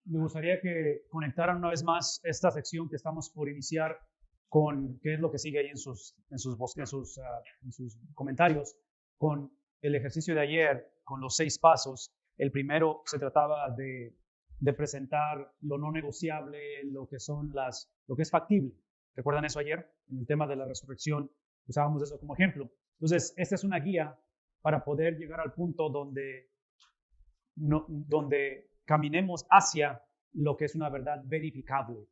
me gustaría que conectaran una vez más esta sección que estamos por iniciar con qué es lo que sigue ahí en sus comentarios, con el ejercicio de ayer, con los 6 pasos. El primero se trataba de presentar lo no negociable, lo que es factible. ¿Recuerdan eso ayer? En el tema de la resurrección usábamos eso como ejemplo. Entonces, esta es una guía para poder llegar al punto donde caminemos hacia lo que es una verdad verificable,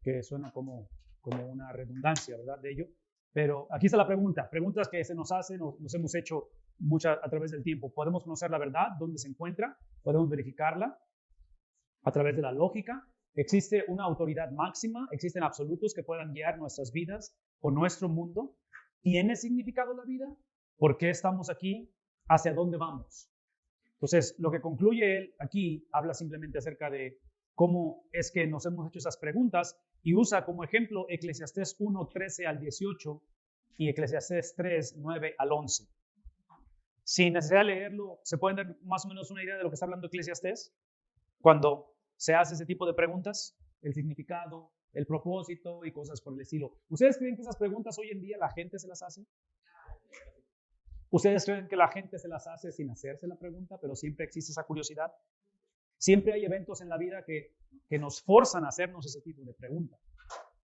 que suena como una redundancia, ¿verdad? De ello. Pero aquí está la pregunta, preguntas que se nos hacen o nos hemos hecho muchas a través del tiempo. ¿Podemos conocer la verdad? ¿Dónde se encuentra? ¿Podemos verificarla a través de la lógica? ¿Existe una autoridad máxima? ¿Existen absolutos que puedan guiar nuestras vidas o nuestro mundo? ¿Tiene significado la vida? ¿Por qué estamos aquí? ¿Hacia dónde vamos? Entonces, lo que concluye él aquí habla simplemente acerca de cómo es que nos hemos hecho esas preguntas y usa como ejemplo Eclesiastés 1, 13 al 18 y Eclesiastés 3, 9 al 11. Sin necesidad de leerlo, ¿se pueden dar más o menos una idea de lo que está hablando Eclesiastés? Cuando se hace ese tipo de preguntas, el significado, el propósito y cosas por el estilo. ¿Ustedes creen que esas preguntas hoy en día la gente se las hace? ¿Ustedes creen que la gente se las hace sin hacerse la pregunta, pero siempre existe esa curiosidad? Siempre hay eventos en la vida que nos forzan a hacernos ese tipo de preguntas.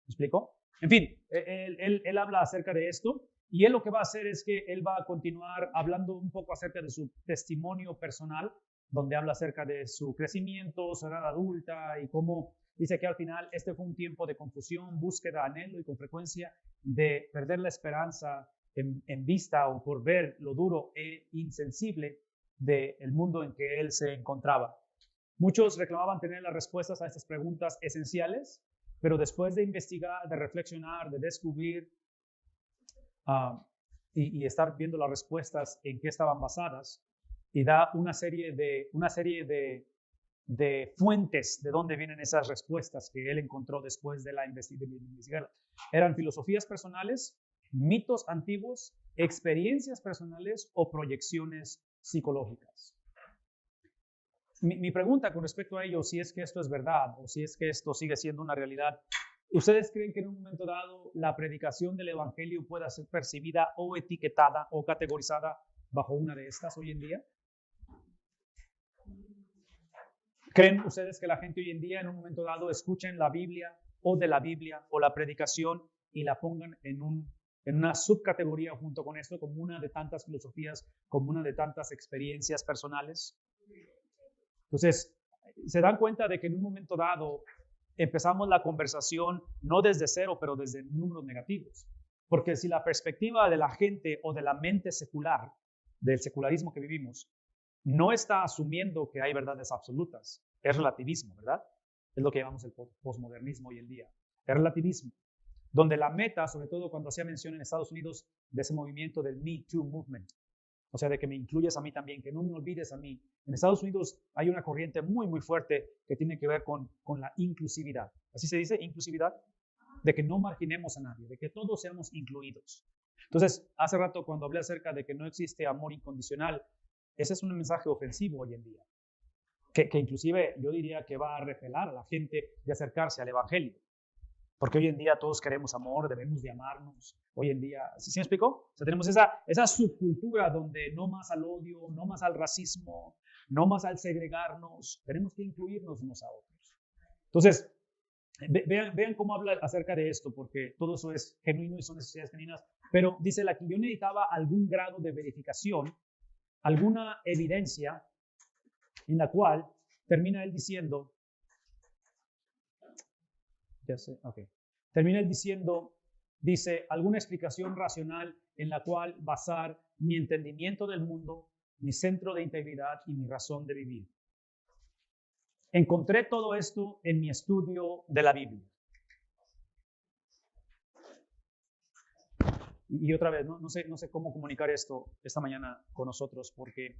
¿Me explico? En fin, él habla acerca de esto y él lo que va a hacer es que él va a continuar hablando un poco acerca de su testimonio personal, donde habla acerca de su crecimiento, su edad adulta y cómo dice que al final este fue un tiempo de confusión, búsqueda, anhelo y con frecuencia de perder la esperanza en vista o por ver lo duro e insensible del mundo en que él se encontraba. Muchos reclamaban tener las respuestas a estas preguntas esenciales, pero después de investigar, de reflexionar, de descubrir y estar viendo las respuestas en qué estaban basadas, y da una serie de fuentes de dónde vienen esas respuestas que él encontró después de la investigación. Eran filosofías personales, mitos antiguos, experiencias personales o proyecciones psicológicas. Mi pregunta con respecto a ello, si es que esto es verdad o si es que esto sigue siendo una realidad, ¿ustedes creen que en un momento dado la predicación del evangelio pueda ser percibida o etiquetada o categorizada bajo una de estas hoy en día? ¿Creen ustedes que la gente hoy en día en un momento dado escuchen la Biblia o de la Biblia o la predicación y la pongan en una subcategoría junto con esto como una de tantas filosofías, como una de tantas experiencias personales? Entonces, se dan cuenta de que en un momento dado empezamos la conversación no desde cero, pero desde números negativos. Porque si la perspectiva de la gente o de la mente secular, del secularismo que vivimos, no está asumiendo que hay verdades absolutas, es relativismo, ¿verdad? Es lo que llamamos el posmodernismo hoy en día. Es relativismo, donde la meta, sobre todo cuando hacía mención en Estados Unidos de ese movimiento del Me Too Movement, o sea, de que me incluyas a mí también, que no me olvides a mí. En Estados Unidos hay una corriente muy, muy fuerte que tiene que ver con la inclusividad. ¿Así se dice? Inclusividad. De que no marginemos a nadie, de que todos seamos incluidos. Entonces, hace rato cuando hablé acerca de que no existe amor incondicional, ese es un mensaje ofensivo hoy en día, que inclusive yo diría que va a repelar a la gente de acercarse al evangelio. Porque hoy en día todos queremos amor, debemos de amarnos. Hoy en día, ¿sí me explicó? O sea, tenemos esa subcultura donde no más al odio, no más al racismo, no más al segregarnos. Tenemos que incluirnos unos a otros. Entonces, vean cómo habla acerca de esto, porque todo eso es genuino y son necesidades genuinas. Pero dice la que yo necesitaba algún grado de verificación, alguna evidencia en la cual termina él diciendo, ya sé, ok. Termina él diciendo, dice, alguna explicación racional en la cual basar mi entendimiento del mundo, mi centro de integridad y mi razón de vivir. Encontré todo esto en mi estudio de la Biblia. Y otra vez, no sé cómo comunicar esto esta mañana con nosotros, porque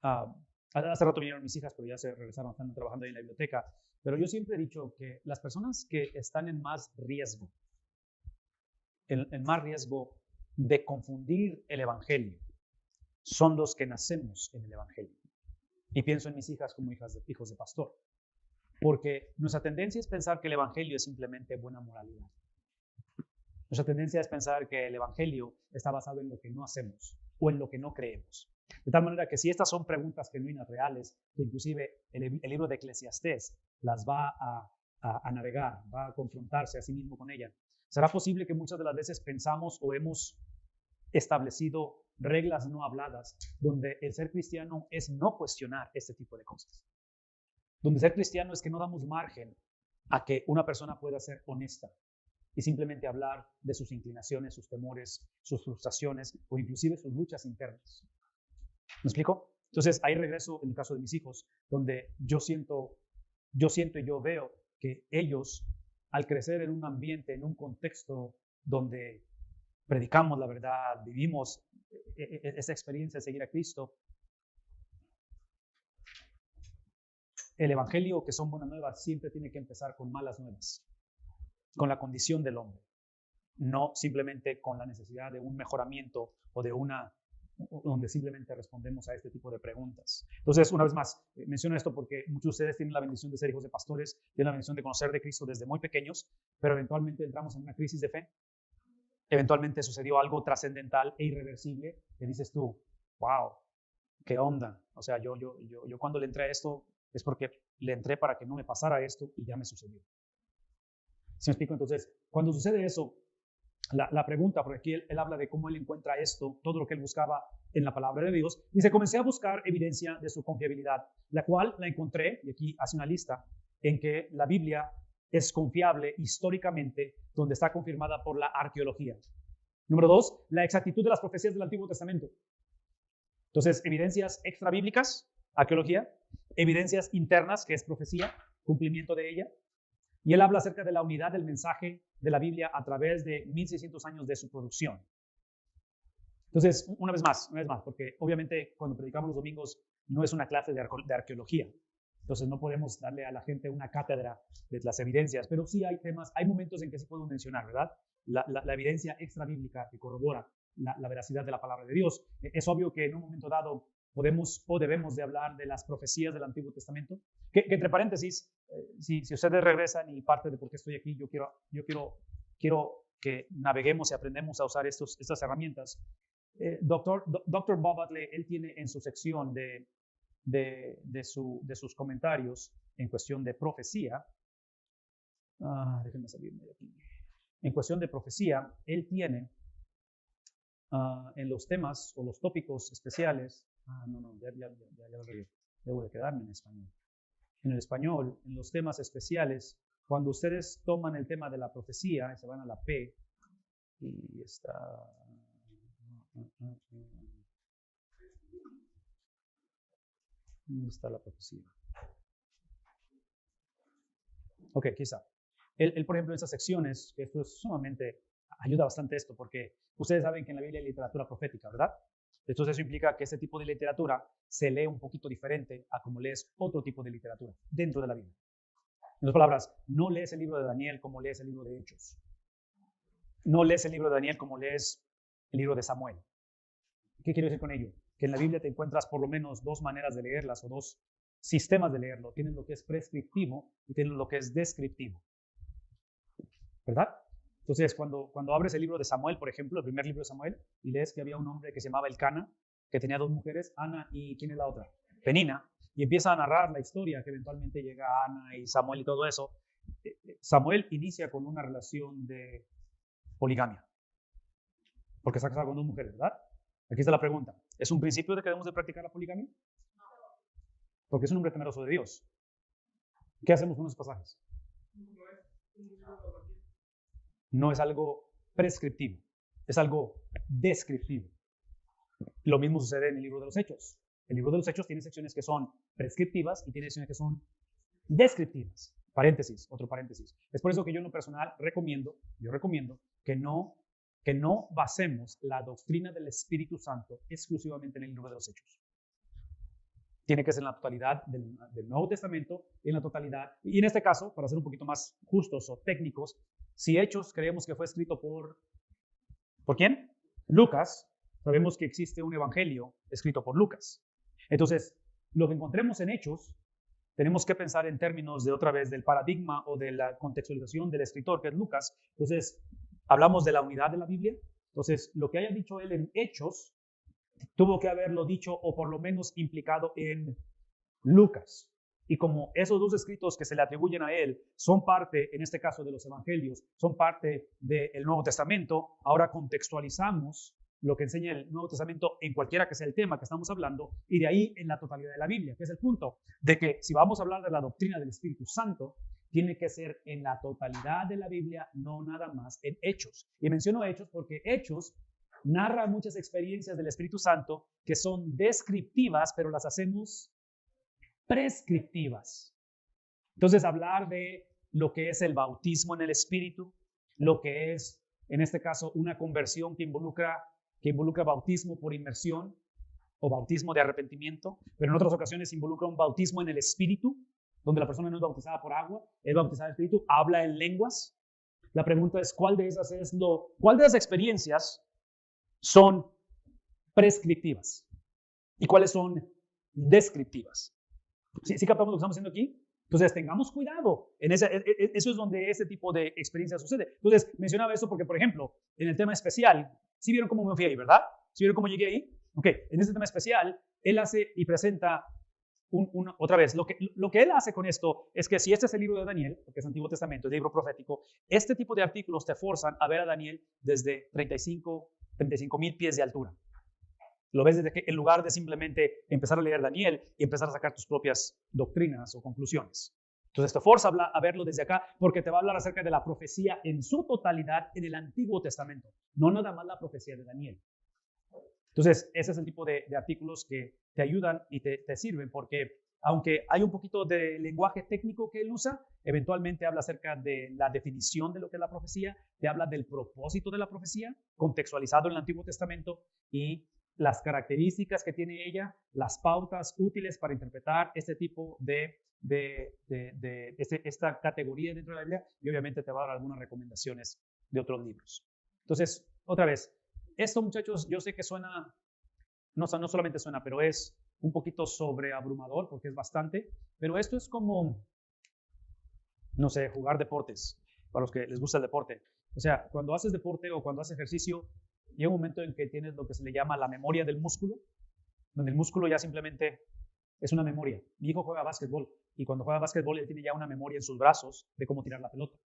hace rato vinieron mis hijas, pero ya se regresaron, están trabajando ahí en la biblioteca. Pero yo siempre he dicho que las personas que están en más riesgo, en más riesgo de confundir el evangelio, son los que nacemos en el evangelio. Y pienso en mis hijas como hijos de pastor. Porque nuestra tendencia es pensar que el evangelio es simplemente buena moralidad. Nuestra tendencia es pensar que el evangelio está basado en lo que no hacemos o en lo que no creemos. De tal manera que si estas son preguntas genuinas, reales, que inclusive el libro de Eclesiastés las va a navegar, va a confrontarse a sí mismo con ella, será posible que muchas de las veces pensamos o hemos establecido reglas no habladas, donde el ser cristiano es no cuestionar este tipo de cosas. Donde ser cristiano es que no damos margen a que una persona pueda ser honesta y simplemente hablar de sus inclinaciones, sus temores, sus frustraciones o inclusive sus luchas internas. ¿Me explico? Entonces, ahí regreso en el caso de mis hijos, donde yo siento y yo veo que ellos, al crecer en un ambiente, en un contexto donde predicamos la verdad, vivimos esa experiencia de seguir a Cristo, el evangelio, que son buenas nuevas, siempre tiene que empezar con malas nuevas, con la condición del hombre, no simplemente con la necesidad de un mejoramiento o de donde simplemente respondemos a este tipo de preguntas. Entonces, una vez más, menciono esto porque muchos de ustedes tienen la bendición de ser hijos de pastores, tienen la bendición de conocer de Cristo desde muy pequeños, pero eventualmente entramos en una crisis de fe. Eventualmente sucedió algo trascendental e irreversible que dices tú, wow, qué onda. O sea, yo cuando le entré a esto es porque le entré para que no me pasara esto y ya me sucedió. ¿Sí me explico? Entonces, cuando sucede eso, la pregunta, porque aquí él habla de cómo él encuentra esto, todo lo que él buscaba en la palabra de Dios, dice, comencé a buscar evidencia de su confiabilidad, la cual la encontré, y aquí hace una lista, en que la Biblia es confiable históricamente, donde está confirmada por la arqueología. Número 2, la exactitud de las profecías del Antiguo Testamento. Entonces, evidencias extrabíblicas, arqueología, evidencias internas, que es profecía, cumplimiento de ella. Y él habla acerca de la unidad del mensaje de la Biblia a través de 1600 años de su producción. Entonces, una vez más, porque obviamente cuando predicamos los domingos no es una clase de arqueología. Entonces no podemos darle a la gente una cátedra de las evidencias, pero sí hay temas, hay momentos en que sí podemos mencionar, ¿verdad? La evidencia extrabíblica que corrobora la veracidad de la palabra de Dios. Es obvio que en un momento dado podemos o debemos de hablar de las profecías del Antiguo Testamento, que entre paréntesis, si ustedes regresan y parte de por qué estoy aquí, yo quiero que naveguemos y aprendemos a usar estas herramientas. Dr. Bob Utley, él tiene en su sección de sus comentarios en cuestión de profecía, déjenme salirme de aquí. En cuestión de profecía, él tiene en los temas o los tópicos especiales, ya lo leí, debo de quedarme en español. En el español, en los temas especiales, cuando ustedes toman el tema de la profecía y se van a la P, y está... ¿Dónde está la profecía? Ok, quizá. Él, por ejemplo, en esas secciones, que esto es sumamente, ayuda bastante esto, porque ustedes saben que en la Biblia hay literatura profética, ¿verdad? Entonces eso implica que este tipo de literatura se lee un poquito diferente a como lees otro tipo de literatura dentro de la Biblia. En otras palabras, no lees el libro de Daniel como lees el libro de Hechos. No lees el libro de Daniel como lees el libro de Samuel. ¿Qué quiero decir con ello? Que en la Biblia te encuentras por lo menos dos maneras de leerlas o dos sistemas de leerlo. Tienes lo que es prescriptivo y tienes lo que es descriptivo. ¿Verdad? Entonces, cuando abres el libro de Samuel, por ejemplo, el primer libro de Samuel, y lees que había un hombre que se llamaba Elcana, que tenía dos mujeres, Ana y ¿quién es la otra? Penina, y empieza a narrar la historia que eventualmente llega a Ana y Samuel y todo eso. Samuel inicia con una relación de poligamia, porque está casado con dos mujeres, ¿verdad? Aquí está la pregunta. ¿Es un principio de que debemos de practicar la poligamia? Porque es un hombre temeroso de Dios. ¿Qué hacemos con esos pasajes? No es algo prescriptivo, es algo descriptivo. Lo mismo sucede en el libro de los Hechos. El libro de los Hechos tiene secciones que son prescriptivas y tiene secciones que son descriptivas. Paréntesis, otro paréntesis. Es por eso que yo en lo personal recomiendo que no basemos la doctrina del Espíritu Santo exclusivamente en el libro de los Hechos. Tiene que ser en la totalidad del Nuevo Testamento, en la totalidad. Y en este caso, para ser un poquito más justos o técnicos, si Hechos creemos que fue escrito ¿por quién? Lucas. Sabemos que existe un evangelio escrito por Lucas. Entonces, lo que encontremos en Hechos, tenemos que pensar en términos de otra vez del paradigma o de la contextualización del escritor, que es Lucas. Entonces, hablamos de la unidad de la Biblia. Entonces, lo que haya dicho él en Hechos, tuvo que haberlo dicho o por lo menos implicado en Lucas. Y como esos dos escritos que se le atribuyen a él son parte, en este caso de los evangelios, son parte del Nuevo Testamento, ahora contextualizamos lo que enseña el Nuevo Testamento en cualquiera que sea el tema que estamos hablando, y de ahí en la totalidad de la Biblia, que es el punto de que si vamos a hablar de la doctrina del Espíritu Santo, tiene que ser en la totalidad de la Biblia, no nada más en Hechos. Y menciono Hechos porque Hechos narra muchas experiencias del Espíritu Santo que son descriptivas, pero las hacemos prescriptivas. Entonces, hablar de lo que es el bautismo en el Espíritu, lo que es, en este caso, una conversión que involucra bautismo por inmersión o bautismo de arrepentimiento, pero en otras ocasiones involucra un bautismo en el Espíritu, donde la persona no es bautizada por agua, es bautizada en el Espíritu, habla en lenguas. La pregunta es, ¿cuál de esas experiencias son prescriptivas y cuáles son descriptivas? ¿Sí captamos lo que estamos haciendo aquí? Entonces, tengamos cuidado. Eso es donde ese tipo de experiencia sucede. Entonces, mencionaba eso porque, por ejemplo, en el tema especial, ¿sí vieron cómo me fui ahí, verdad? ¿Sí vieron cómo llegué ahí? Ok, en este tema especial, él hace y presenta otra vez, lo que él hace con esto es que si este es el libro de Daniel, porque es Antiguo Testamento, el libro profético, este tipo de artículos te forzan a ver a Daniel desde 35,000 pies de altura. Lo ves desde que, en lugar de simplemente empezar a leer Daniel y empezar a sacar tus propias doctrinas o conclusiones. Entonces te forza a verlo desde acá porque te va a hablar acerca de la profecía en su totalidad en el Antiguo Testamento, no nada más la profecía de Daniel. Entonces, ese es el tipo de artículos que te ayudan y te sirven porque aunque hay un poquito de lenguaje técnico que él usa, eventualmente habla acerca de la definición de lo que es la profecía, te habla del propósito de la profecía, contextualizado en el Antiguo Testamento y las características que tiene ella, las pautas útiles para interpretar este tipo esta categoría dentro de la Biblia, y obviamente te va a dar algunas recomendaciones de otros libros. Entonces, otra vez, esto, muchachos, yo sé que suena, no solamente suena, pero es un poquito sobreabrumador porque es bastante, pero esto es como, no sé, jugar deportes, para los que les gusta el deporte. O sea, cuando haces deporte o cuando haces ejercicio, llega un momento en que tienes lo que se le llama la memoria del músculo, donde el músculo ya simplemente es una memoria. Mi hijo juega básquetbol y cuando juega básquetbol él tiene ya una memoria en sus brazos de cómo tirar la pelota,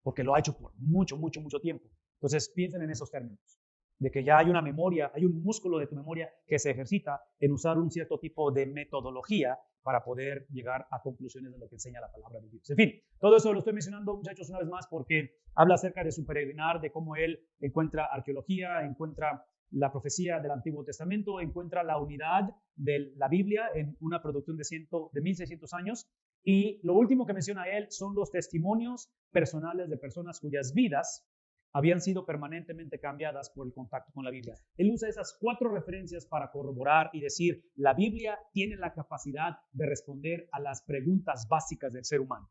porque lo ha hecho por mucho tiempo. Entonces piensen en esos términos, de que ya hay una memoria, hay un músculo de tu memoria que se ejercita en usar un cierto tipo de metodología para poder llegar a conclusiones de lo que enseña la palabra de Dios. En fin, todo eso lo estoy mencionando, muchachos, una vez más porque habla acerca de su peregrinar, de cómo él encuentra arqueología, encuentra la profecía del Antiguo Testamento, encuentra la unidad de la Biblia en una producción de 1600 años. Y lo último que menciona él son los testimonios personales de personas cuyas vidas habían sido permanentemente cambiadas por el contacto con la Biblia. Él usa esas 4 referencias para corroborar y decir, la Biblia tiene la capacidad de responder a las preguntas básicas del ser humano.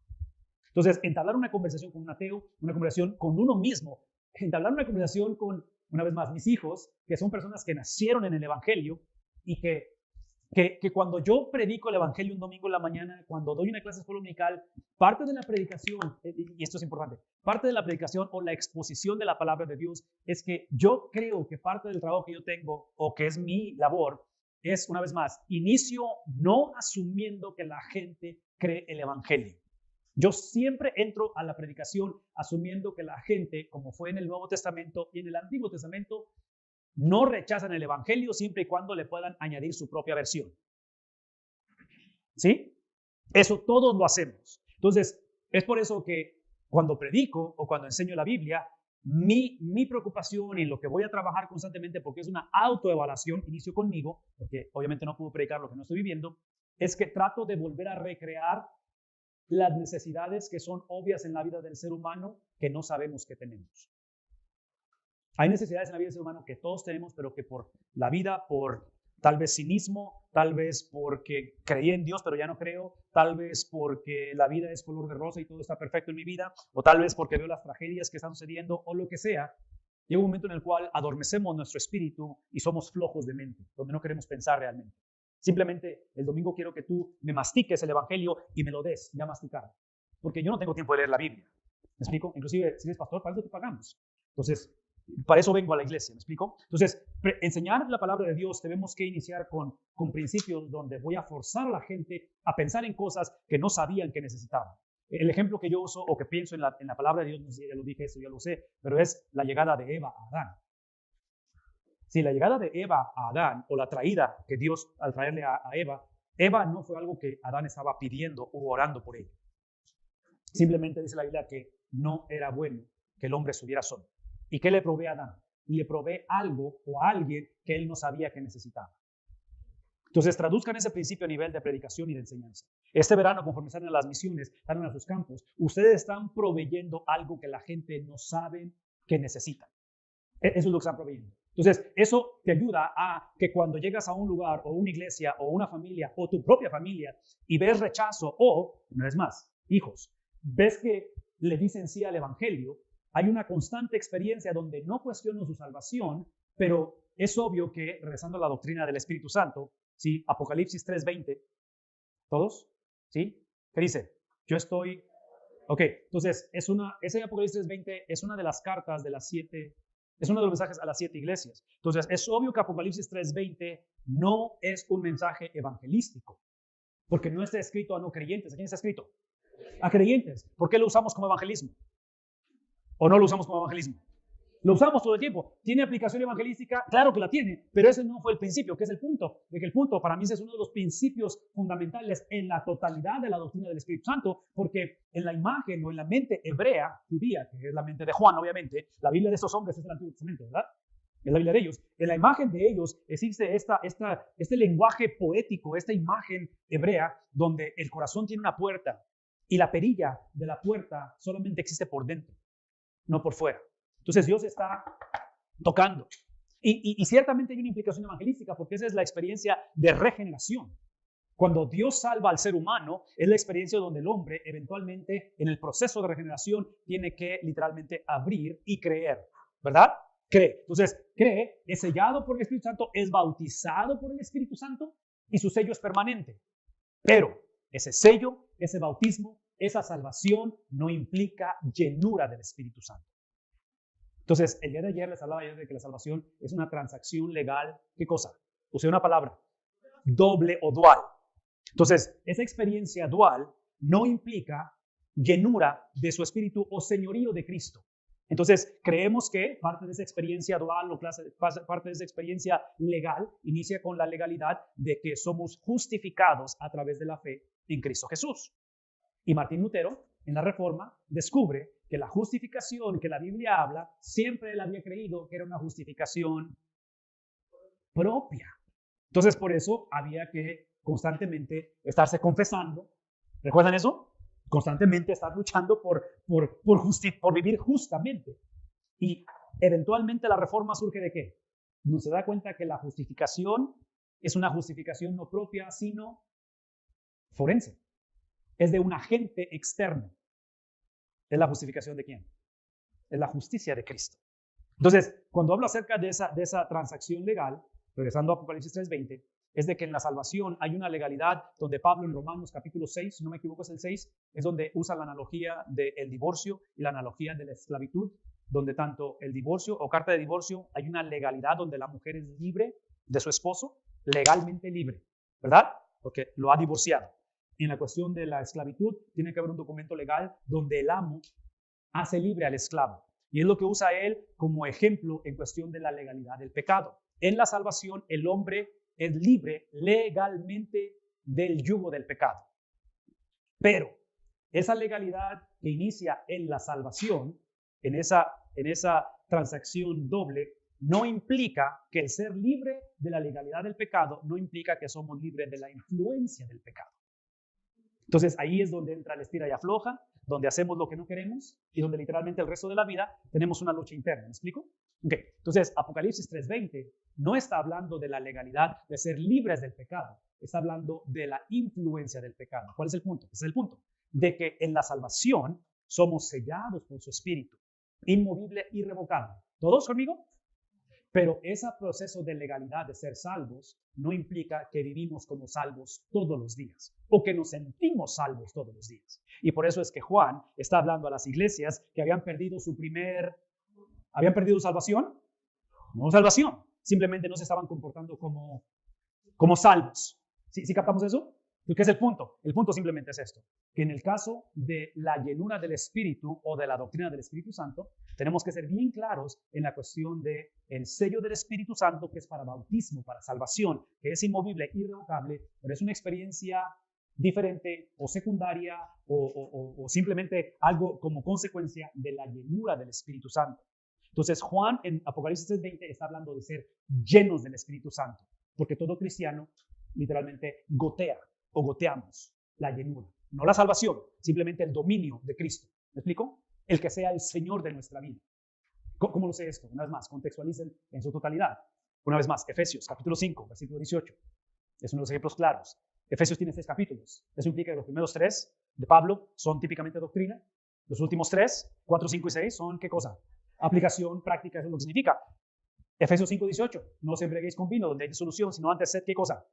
Entonces, entablar una conversación con un ateo, una conversación con uno mismo, entablar una conversación con, una vez más, mis hijos, que son personas que nacieron en el Evangelio y que cuando yo predico el Evangelio un domingo en la mañana, cuando doy una clase de escuela dominical, parte de la predicación, y esto es importante, parte de la predicación o la exposición de la palabra de Dios es que yo creo que parte del trabajo que yo tengo o que es mi labor es, una vez más, inicio no asumiendo que la gente cree el Evangelio. Yo siempre entro a la predicación asumiendo que la gente, como fue en el Nuevo Testamento y en el Antiguo Testamento, no rechazan el Evangelio siempre y cuando le puedan añadir su propia versión. ¿Sí? Eso todos lo hacemos. Entonces, es por eso que cuando predico o cuando enseño la Biblia, mi preocupación y lo que voy a trabajar constantemente, porque es una autoevaluación, inicio conmigo, porque obviamente no puedo predicar lo que no estoy viviendo, es que trato de volver a recrear las necesidades que son obvias en la vida del ser humano que no sabemos que tenemos. Hay necesidades en la vida del ser humano que todos tenemos, pero que por la vida, por tal vez cinismo, tal vez porque creí en Dios pero ya no creo, tal vez porque la vida es color de rosa y todo está perfecto en mi vida, o tal vez porque veo las tragedias que están sucediendo o lo que sea, llega un momento en el cual adormecemos nuestro espíritu y somos flojos de mente, donde no queremos pensar realmente. Simplemente el domingo quiero que tú me mastiques el evangelio y me lo des ya masticado. Porque yo no tengo tiempo de leer la Biblia. ¿Me explico? Inclusive, si eres pastor, para eso te pagamos. Entonces, para eso vengo a la iglesia. ¿Me explico? Entonces, enseñar la palabra de Dios tenemos que iniciar con principios donde voy a forzar a la gente a pensar en cosas que no sabían que necesitaban. El ejemplo que yo uso o que pienso en la palabra de Dios, no sé si ya lo dije, eso ya lo sé, pero es la llegada de Eva a Adán. Si la llegada de Eva a Adán o la traída que Dios al traerle a Eva, Eva no fue algo que Adán estaba pidiendo o orando por ella. Simplemente dice la Biblia que no era bueno que el hombre estuviera solo. ¿Y qué le provee a Adán? Le provee algo o a alguien que él no sabía que necesitaba. Entonces, traduzcan ese principio a nivel de predicación y de enseñanza. Este verano, conforme salen a las misiones, salen a sus campos, ustedes están proveyendo algo que la gente no sabe que necesita. Eso es lo que están proveyendo. Entonces, eso te ayuda a que cuando llegas a un lugar o una iglesia o una familia o tu propia familia y ves rechazo o, una vez más, hijos, ves que le dicen sí al evangelio, hay una constante experiencia donde no cuestiono su salvación, pero es obvio que, regresando a la doctrina del Espíritu Santo, ¿sí? Apocalipsis 3:20, ¿todos? ¿Sí? ¿Qué dice? Yo estoy... Ok, entonces, ese Apocalipsis 3:20 es una de las cartas de las 7, es uno de los mensajes a las 7 iglesias. Entonces, es obvio que Apocalipsis 3:20 no es un mensaje evangelístico, porque no está escrito a no creyentes. ¿A quién está escrito? A creyentes. ¿Por qué lo usamos como evangelismo? ¿O no lo usamos como evangelismo? Lo usamos todo el tiempo. ¿Tiene aplicación evangelística? Claro que la tiene, pero ese no fue el principio, que es el punto. De que el punto para mí es uno de los principios fundamentales en la totalidad de la doctrina del Espíritu Santo, porque en la imagen o en la mente hebrea, judía, que es la mente de Juan, obviamente, la Biblia de estos hombres es el Antiguo Testamento, ¿verdad? Es la Biblia de ellos. En la imagen de ellos existe este lenguaje poético, esta imagen hebrea, donde el corazón tiene una puerta y la perilla de la puerta solamente existe por dentro, no por fuera. Entonces Dios está tocando. Y ciertamente hay una implicación evangelística porque esa es la experiencia de regeneración. Cuando Dios salva al ser humano, es la experiencia donde el hombre eventualmente en el proceso de regeneración tiene que literalmente abrir y creer, ¿verdad? Cree. Entonces, cree, es sellado por el Espíritu Santo, es bautizado por el Espíritu Santo y su sello es permanente. Pero ese sello, ese bautismo, esa salvación no implica llenura del Espíritu Santo. Entonces, el día de ayer les hablaba yo de que la salvación es una transacción legal. ¿Qué cosa? Usé una palabra, doble o dual. Entonces, esa experiencia dual no implica llenura de su espíritu o señorío de Cristo. Entonces, creemos que parte de esa experiencia dual o parte de esa experiencia legal inicia con la legalidad de que somos justificados a través de la fe en Cristo Jesús. Y Martín Lutero, en la Reforma, descubre que la justificación que la Biblia habla, siempre él había creído que era una justificación propia. Entonces, por eso había que constantemente estarse confesando. ¿Recuerdan eso? Constantemente estar luchando por vivir justamente. Y eventualmente la Reforma surge ¿de qué? No se da cuenta que la justificación es una justificación no propia, sino forense. Es de un agente externo. ¿Es la justificación de quién? Es la justicia de Cristo. Entonces, cuando hablo acerca de esa transacción legal, regresando a Apocalipsis 3:20, es de que en la salvación hay una legalidad donde Pablo en Romanos capítulo 6, si no me equivoco es el 6, es donde usa la analogía del divorcio y la analogía de la esclavitud, donde tanto el divorcio o carta de divorcio hay una legalidad donde la mujer es libre de su esposo, legalmente libre, ¿verdad? Porque lo ha divorciado. En la cuestión de la esclavitud, tiene que haber un documento legal donde el amo hace libre al esclavo. Y es lo que usa él como ejemplo en cuestión de la legalidad del pecado. En la salvación, el hombre es libre legalmente del yugo del pecado. Pero esa legalidad que inicia en la salvación, en esa transacción doble, no implica que el ser libre de la legalidad del pecado no implica que somos libres de la influencia del pecado. Entonces ahí es donde entra el estira y afloja, donde hacemos lo que no queremos y donde literalmente el resto de la vida tenemos una lucha interna. ¿Me explico? Okay. Entonces Apocalipsis 3:20 no está hablando de la legalidad de ser libres del pecado, está hablando de la influencia del pecado. ¿Cuál es el punto? Ese es el punto, de que en la salvación somos sellados por su espíritu, inmovible, irrevocable. ¿Todos conmigo? Pero ese proceso de legalidad de ser salvos no implica que vivimos como salvos todos los días o que nos sentimos salvos todos los días. Y por eso es que Juan está hablando a las iglesias que habían perdido salvación. No salvación, simplemente no se estaban comportando como salvos. ¿Sí captamos eso? ¿Qué es el punto? El punto simplemente es esto, que en el caso de la llenura del Espíritu o de la doctrina del Espíritu Santo, tenemos que ser bien claros en la cuestión del sello del Espíritu Santo, que es para bautismo, para salvación, que es inmovible, irrevocable, pero es una experiencia diferente o secundaria o simplemente algo como consecuencia de la llenura del Espíritu Santo. Entonces Juan en Apocalipsis 3:20 está hablando de ser llenos del Espíritu Santo, porque todo cristiano literalmente gotea o goteamos la llenura, no la salvación, simplemente el dominio de Cristo. ¿Me explico? El que sea el Señor de nuestra vida. ¿Cómo lo sé esto? Una vez más, contextualicen en su totalidad. Una vez más, Efesios capítulo 5, versículo 18. Es uno de los ejemplos claros. Efesios tiene 6 capítulos. Eso implica que los primeros 3 de Pablo son típicamente doctrina. Los últimos 3, 4, 5 y 6 son ¿qué cosa? Aplicación, práctica, eso es lo que significa. Efesios 5:18, no os embriaguéis con vino, donde hay disolución, sino antes sed, ¿qué cosa?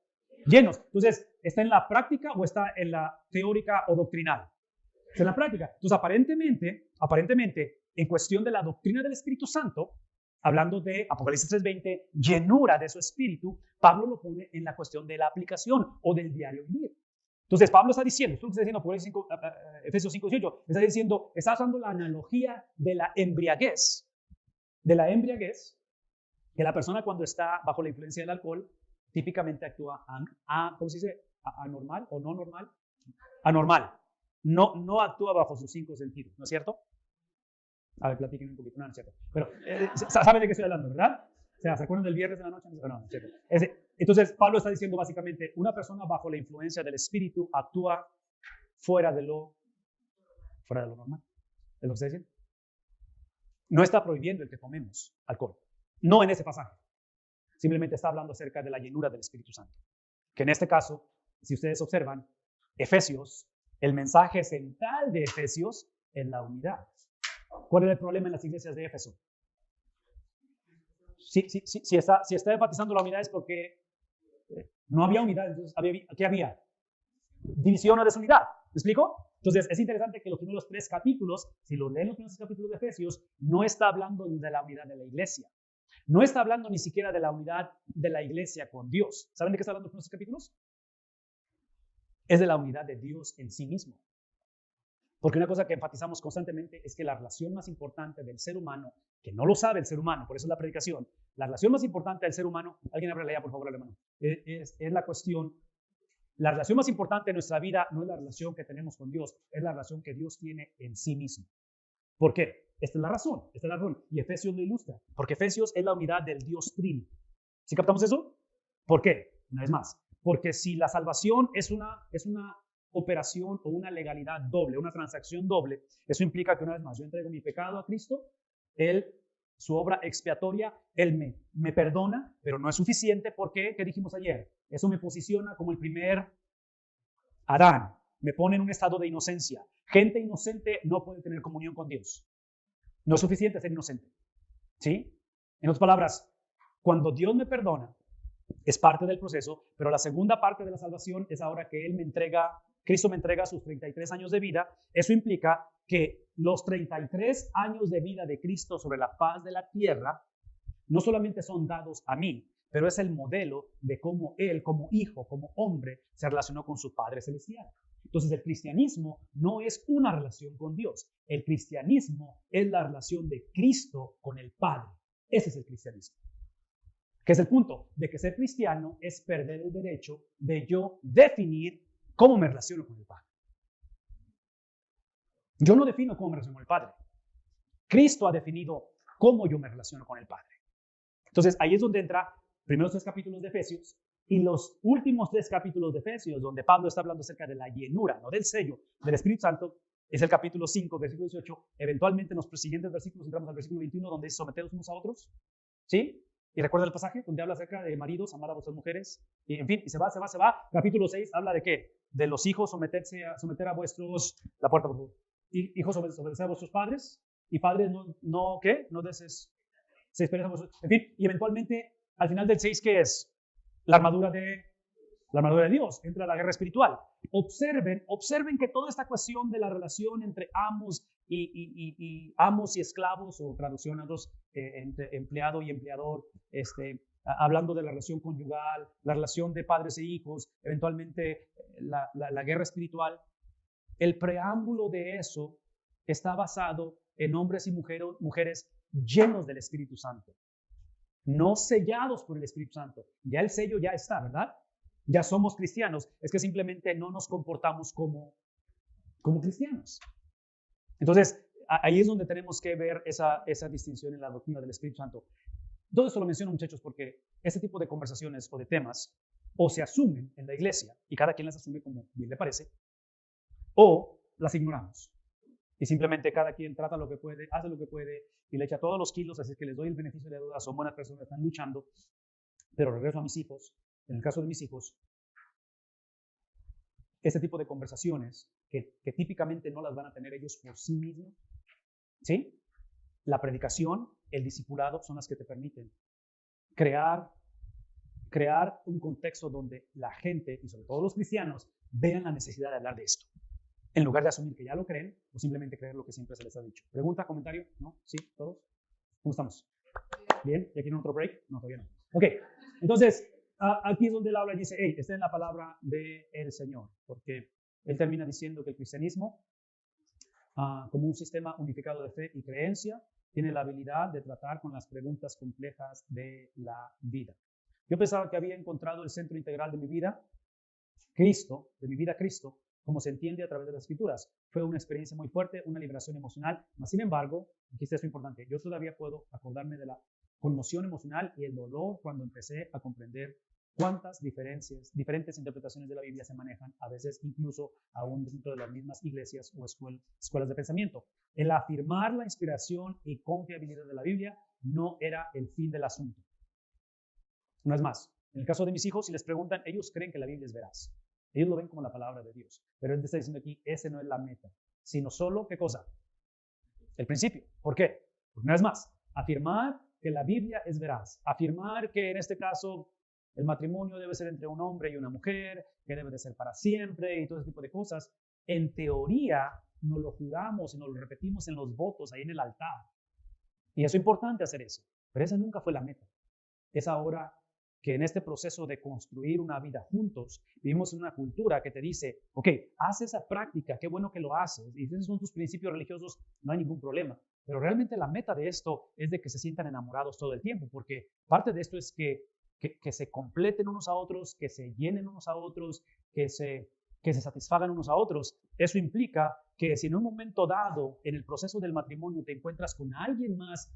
Llenos. Entonces, ¿está en la práctica o está en la teórica o doctrinal? Está en la práctica. Entonces, aparentemente, en cuestión de la doctrina del Espíritu Santo, hablando de Apocalipsis 3:20, llenura de su Espíritu, Pablo lo pone en la cuestión de la aplicación o del diario vivir. Entonces, Pablo está diciendo, esto lo que está diciendo Efesios 5:18, está usando la analogía de la embriaguez, que la persona cuando está bajo la influencia del alcohol, típicamente actúa, ¿cómo se dice? ¿Anormal o no normal? Anormal. No actúa bajo sus 5 sentidos, ¿no es cierto? A ver, platiquen un poquito, no es cierto. Pero, ¿saben de qué estoy hablando, verdad? O sea, ¿se acuerdan del viernes de la noche? No es cierto. Entonces, Pablo está diciendo básicamente, una persona bajo la influencia del Espíritu actúa fuera de lo normal. ¿Es lo que está diciendo? No está prohibiendo el que tomemos alcohol. No en ese pasaje. Simplemente está hablando acerca de la llenura del Espíritu Santo. Que en este caso, si ustedes observan, Efesios, el mensaje central de Efesios es la unidad. ¿Cuál era el problema en las iglesias de Éfeso? Si está enfatizando la unidad es porque no había unidad. Entonces, ¿qué había? División o desunidad. ¿Me explico? Entonces, es interesante que los primeros 3 capítulos, si lo leen los primeros 3 capítulos de Efesios, no está hablando de la unidad de la iglesia. No está hablando ni siquiera de la unidad de la iglesia con Dios. ¿Saben de qué está hablando los primeros capítulos? Es de la unidad de Dios en sí mismo. Porque una cosa que enfatizamos constantemente es que la relación más importante del ser humano, que no lo sabe el ser humano, por eso es la predicación, la relación más importante del ser humano, alguien ábrele ya por favor, hermano, es la cuestión, la relación más importante de nuestra vida no es la relación que tenemos con Dios, es la relación que Dios tiene en sí mismo. ¿Por qué? Esta es la razón, y Efesios lo ilustra, porque Efesios es la unidad del Dios Trino. ¿Sí captamos eso? ¿Por qué? Una vez más, porque si la salvación es una operación o una legalidad doble, una transacción doble, eso implica que una vez más yo entrego mi pecado a Cristo, su obra expiatoria, Él me perdona, pero no es suficiente porque, ¿qué dijimos ayer? Eso me posiciona como el primer Adán, me pone en un estado de inocencia. Gente inocente no puede tener comunión con Dios. No es suficiente ser inocente. ¿Sí? En otras palabras, cuando Dios me perdona, es parte del proceso, pero la segunda parte de la salvación es ahora que Cristo me entrega sus 33 años de vida. Eso implica que los 33 años de vida de Cristo sobre la faz de la tierra no solamente son dados a mí, pero es el modelo de cómo Él, como hijo, como hombre, se relacionó con su Padre Celestial. Entonces, el cristianismo no es una relación con Dios. El cristianismo es la relación de Cristo con el Padre. Ese es el cristianismo. ¿Qué es el punto? De que ser cristiano es perder el derecho de yo definir cómo me relaciono con el Padre. Yo no defino cómo me relaciono con el Padre. Cristo ha definido cómo yo me relaciono con el Padre. Entonces, ahí es donde entra primeros 3 capítulos de Efesios y los últimos 3 capítulos de Efesios, donde Pablo está hablando acerca de la llenura, no del sello, del Espíritu Santo, es el capítulo 5, versículo 18. Eventualmente en los siguientes versículos entramos al versículo 21, donde dice someteros unos a otros. ¿Sí? Y recuerda el pasaje donde habla acerca de maridos, amar a vuestras mujeres. Y en fin, y se va. Capítulo 6 habla de qué? De los hijos someter a vuestros, la puerta por favor. Hijos obedecer a vuestros padres. Y padres ¿qué? No deses se expresa, en fin, y eventualmente al final del 6, ¿qué es? La armadura de Dios, entra la guerra espiritual. Observen que toda esta cuestión de la relación entre amos amos y esclavos, o traducción a dos, entre empleado y empleador, hablando de la relación conyugal, la relación de padres e hijos, eventualmente la guerra espiritual, el preámbulo de eso está basado en hombres y mujeres llenos del Espíritu Santo, no sellados por el Espíritu Santo. Ya el sello ya está, ¿verdad? Ya somos cristianos, es que simplemente no nos comportamos como cristianos. Entonces, ahí es donde tenemos que ver esa distinción en la doctrina del Espíritu Santo. Todo esto lo menciono, muchachos, porque este tipo de conversaciones o de temas o se asumen en la iglesia y cada quien las asume como bien le parece, o las ignoramos. Y simplemente cada quien trata lo que puede, hace lo que puede y le echa todos los kilos, así que les doy el beneficio de la duda, son buenas personas, están luchando, pero regreso a mis hijos. En el caso de mis hijos, este tipo de conversaciones que típicamente no las van a tener ellos por sí mismos, ¿sí? La predicación, el discipulado son las que te permiten crear un contexto donde la gente, y sobre todo los cristianos, vean la necesidad de hablar de esto, en lugar de asumir que ya lo creen o simplemente creer lo que siempre se les ha dicho. ¿Pregunta, comentario? ¿No? ¿Sí? ¿Todos? ¿Cómo estamos? ¿Bien? ¿Ya quieren otro break? No, todavía no. Ok, entonces, aquí es donde él habla y dice, hey, esta es la palabra del Señor, porque él termina diciendo que el cristianismo, como un sistema unificado de fe y creencia, tiene la habilidad de tratar con las preguntas complejas de la vida. Yo pensaba que había encontrado el centro integral de mi vida, Cristo, como se entiende a través de las Escrituras. Fue una experiencia muy fuerte, una liberación emocional, mas sin embargo, aquí está esto importante, yo todavía puedo acordarme de la conmoción emocional y el dolor cuando empecé a comprender cuántas diferentes interpretaciones de la Biblia se manejan, a veces incluso aún dentro de las mismas iglesias o escuelas de pensamiento. El afirmar la inspiración y confiabilidad de la Biblia no era el fin del asunto. No es más, en el caso de mis hijos, si les preguntan, ellos creen que la Biblia es veraz. Ellos lo ven como la palabra de Dios. Pero él está diciendo aquí, ese no es la meta, sino solo, ¿qué cosa? El principio. ¿Por qué? Porque no es más, afirmar que la Biblia es veraz, afirmar que en este caso el matrimonio debe ser entre un hombre y una mujer, que debe de ser para siempre y todo ese tipo de cosas, en teoría nos lo juramos y nos lo repetimos en los votos ahí en el altar. Y es importante hacer eso, pero esa nunca fue la meta. Es ahora que en este proceso de construir una vida juntos, vivimos en una cultura que te dice, ok, haz esa práctica, qué bueno que lo haces, y esos son tus principios religiosos, no hay ningún problema. Pero realmente la meta de esto es de que se sientan enamorados todo el tiempo, porque parte de esto es que se completen unos a otros, que se llenen unos a otros, que se satisfagan unos a otros. Eso implica que si en un momento dado, en el proceso del matrimonio, te encuentras con alguien más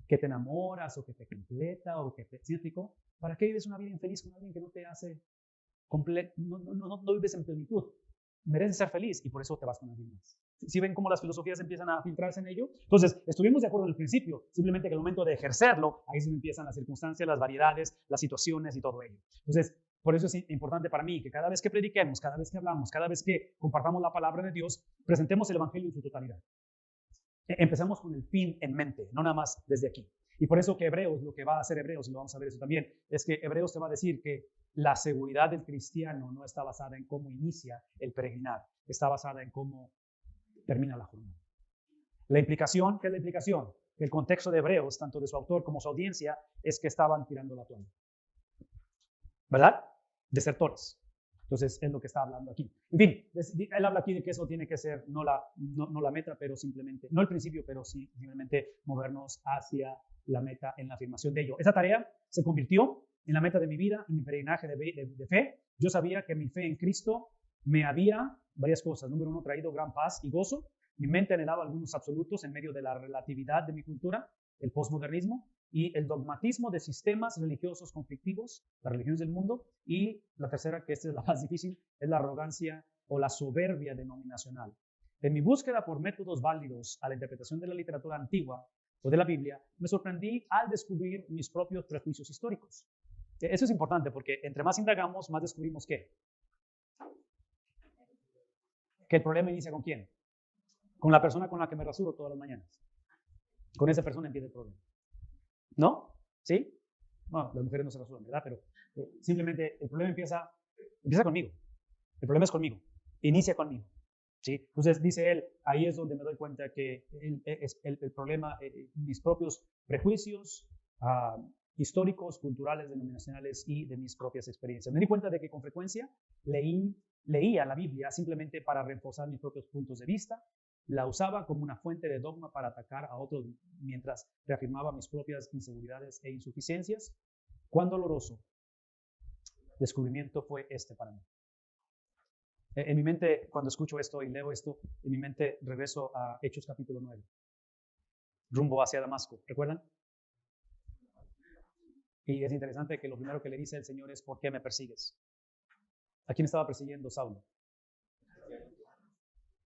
que te enamoras o que te completa o que te explico, ¿para qué vives una vida infeliz con alguien que no te hace no vives en plenitud? Mereces ser feliz y por eso te vas con alguien más. ¿Sí ven cómo las filosofías empiezan a filtrarse en ello? Entonces, estuvimos de acuerdo en el principio, simplemente que al momento de ejercerlo, ahí se empiezan las circunstancias, las variedades, las situaciones y todo ello. Entonces, por eso es importante para mí que cada vez que prediquemos, cada vez que hablamos, cada vez que compartamos la palabra de Dios, presentemos el Evangelio en su totalidad. Empezamos con el fin en mente, no nada más desde aquí. Y por eso que Hebreos, lo que va a hacer Hebreos, y lo vamos a ver eso también, es que Hebreos te va a decir que la seguridad del cristiano no está basada en cómo inicia el peregrinar, está basada en cómo termina la jornada. La implicación, ¿qué es la implicación? Que el contexto de Hebreos, tanto de su autor como su audiencia, es que estaban tirando la toalla. ¿Verdad? Desertores. Entonces, es lo que está hablando aquí. En fin, él habla aquí de que eso tiene que ser no la meta, pero simplemente, no el principio, pero sí simplemente movernos hacia la meta en la afirmación de ello. Esa tarea se convirtió en la meta de mi vida, en mi peregrinaje de fe. Yo sabía que mi fe en Cristo me había varias cosas. Número uno, traído gran paz y gozo. Mi mente anhelaba algunos absolutos en medio de la relatividad de mi cultura, el posmodernismo y el dogmatismo de sistemas religiosos conflictivos, las religiones del mundo. Y la tercera, que esta es la más difícil, es la arrogancia o la soberbia denominacional. En mi búsqueda por métodos válidos a la interpretación de la literatura antigua o de la Biblia, me sorprendí al descubrir mis propios prejuicios históricos. Eso es importante porque entre más indagamos, más descubrimos que el problema inicia ¿con quién? Con la persona con la que me rasuro todas las mañanas. Con esa persona empieza el problema. ¿No? ¿Sí? Bueno, las mujeres no se rasuran, ¿verdad? Pero simplemente el problema empieza conmigo. El problema es conmigo. Inicia conmigo. ¿Sí? Entonces dice él, ahí es donde me doy cuenta que el problema, mis propios prejuicios históricos, culturales, denominacionales y de mis propias experiencias. Me di cuenta de que con frecuencia leía la Biblia simplemente para reforzar mis propios puntos de vista, la usaba como una fuente de dogma para atacar a otros mientras reafirmaba mis propias inseguridades e insuficiencias. Cuán doloroso descubrimiento fue este para mí. En mi mente, cuando escucho esto y leo esto, en mi mente regreso a Hechos capítulo 9, rumbo hacia Damasco, ¿recuerdan? Y es interesante que lo primero que le dice el Señor es, ¿por qué me persigues? ¿A quién estaba persiguiendo Saulo?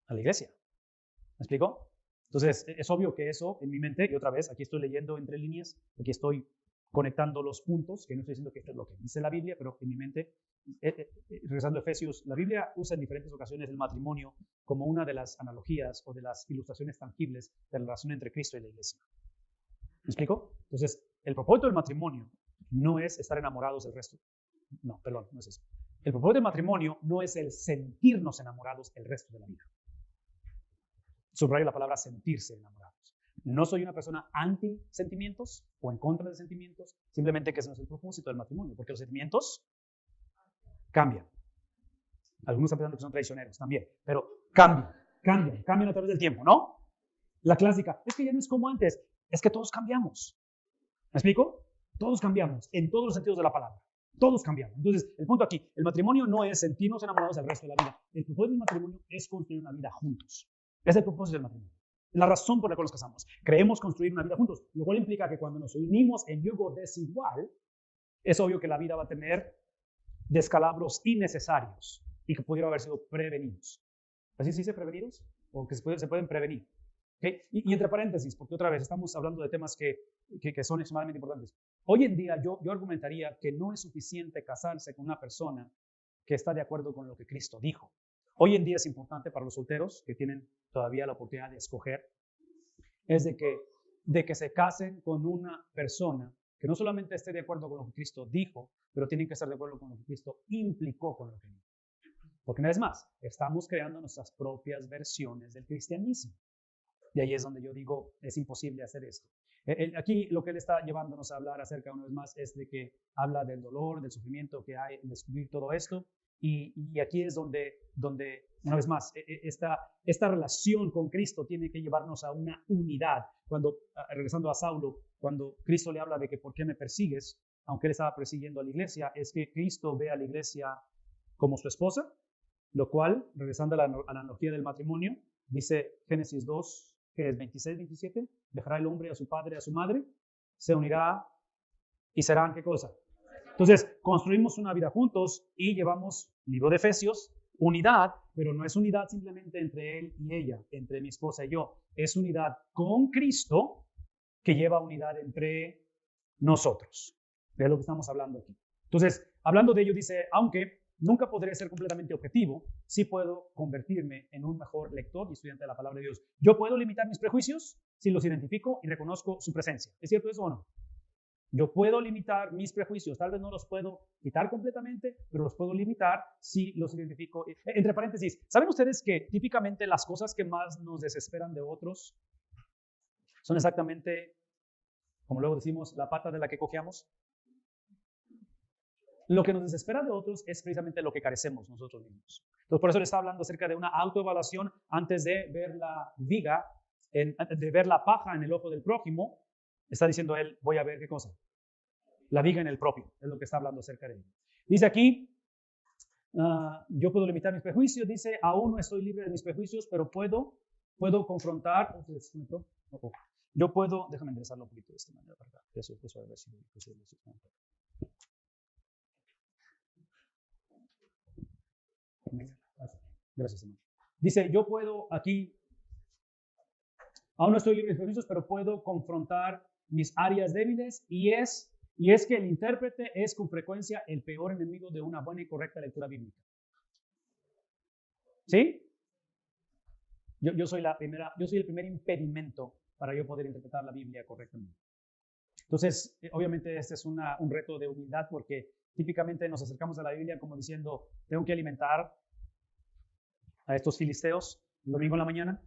A la iglesia. ¿Me explicó? Entonces, es obvio que eso en mi mente, y otra vez, aquí estoy leyendo entre líneas, aquí estoy conectando los puntos, que no estoy diciendo que esto es lo que dice la Biblia, pero en mi mente, regresando a Efesios, la Biblia usa en diferentes ocasiones el matrimonio como una de las analogías o de las ilustraciones tangibles de la relación entre Cristo y la iglesia. ¿Me explico? Entonces, el propósito del matrimonio no es estar enamorados del resto. No, perdón, no es eso. El propósito del matrimonio no es el sentirnos enamorados el resto de la vida. Subrayo la palabra sentirse enamorados. No soy una persona anti-sentimientos o en contra de sentimientos, simplemente que ese no es el propósito del matrimonio, porque los sentimientos cambian. Algunos están pensando que son traicioneros también, pero cambian a través del tiempo, ¿no? La clásica, es que ya no es como antes, es que todos cambiamos. ¿Me explico? Todos cambiamos, en todos los sentidos de la palabra. Todos cambiamos. Entonces, el punto aquí, el matrimonio no es sentirnos enamorados el resto de la vida. El propósito del matrimonio es construir una vida juntos. Es el propósito del matrimonio. La razón por la cual nos casamos. Creemos construir una vida juntos, lo cual implica que cuando nos unimos en yugo desigual, es obvio que la vida va a tener descalabros innecesarios y que pudieran haber sido prevenidos. ¿Así se dice prevenidos? O que se pueden prevenir. ¿Okay? Y entre paréntesis, porque otra vez estamos hablando de temas que son extremadamente importantes. Hoy en día yo argumentaría que no es suficiente casarse con una persona que está de acuerdo con lo que Cristo dijo. Hoy en día es importante para los solteros que tienen todavía la oportunidad de escoger, es de que se casen con una persona que no solamente esté de acuerdo con lo que Cristo dijo, pero tienen que estar de acuerdo con lo que Cristo implicó con lo que dijo. Porque una vez más, estamos creando nuestras propias versiones del cristianismo. Y ahí es donde yo digo, es imposible hacer esto. Aquí lo que él está llevándonos a hablar acerca una vez más es de que habla del dolor, del sufrimiento que hay en descubrir todo esto. Y aquí es donde una vez más, esta relación con Cristo tiene que llevarnos a una unidad. Regresando a Saulo, cuando Cristo le habla de que ¿por qué me persigues? Aunque él estaba persiguiendo a la iglesia, es que Cristo ve a la iglesia como su esposa, lo cual, regresando a la analogía del matrimonio, dice Génesis 2, que es 26, 27, dejará el hombre a su padre y a su madre, se unirá y serán, ¿qué cosa? Entonces, construimos una vida juntos y llevamos, libro de Efesios, unidad, pero no es unidad simplemente entre él y ella, entre mi esposa y yo. Es unidad con Cristo que lleva unidad entre nosotros. De lo que estamos hablando aquí. Entonces, hablando de ello, dice, aunque nunca podré ser completamente objetivo, sí puedo convertirme en un mejor lector y estudiante de la palabra de Dios. Yo puedo limitar mis prejuicios si los identifico y reconozco su presencia. ¿Es cierto eso o no? Yo puedo limitar mis prejuicios, tal vez no los puedo quitar completamente, pero los puedo limitar si los identifico. Entre paréntesis, ¿saben ustedes que típicamente las cosas que más nos desesperan de otros son exactamente, como luego decimos, la pata de la que cojeamos? Lo que nos desespera de otros es precisamente lo que carecemos nosotros mismos. Entonces, por eso le está hablando acerca de una autoevaluación antes de ver la viga, de ver la paja en el ojo del prójimo. Está diciendo él, voy a ver qué cosa. La viga en el propio, es lo que está hablando acerca de él. Dice aquí, yo puedo limitar mis prejuicios, dice, aún no estoy libre de mis prejuicios, pero puedo confrontar, yo puedo, déjame enderezarlo un poquito de esta manera, ¿verdad? Eso a ver si Gracias, hermano. Dice, yo puedo aquí, aún no estoy libre de mis prejuicios, pero puedo confrontar mis áreas débiles y es que el intérprete es con frecuencia el peor enemigo de una buena y correcta lectura bíblica. ¿Sí? Yo soy el primer impedimento para yo poder interpretar la Biblia correctamente. Entonces, obviamente este es un reto de humildad porque típicamente nos acercamos a la Biblia como diciendo, tengo que alimentar a estos filisteos el domingo en la mañana.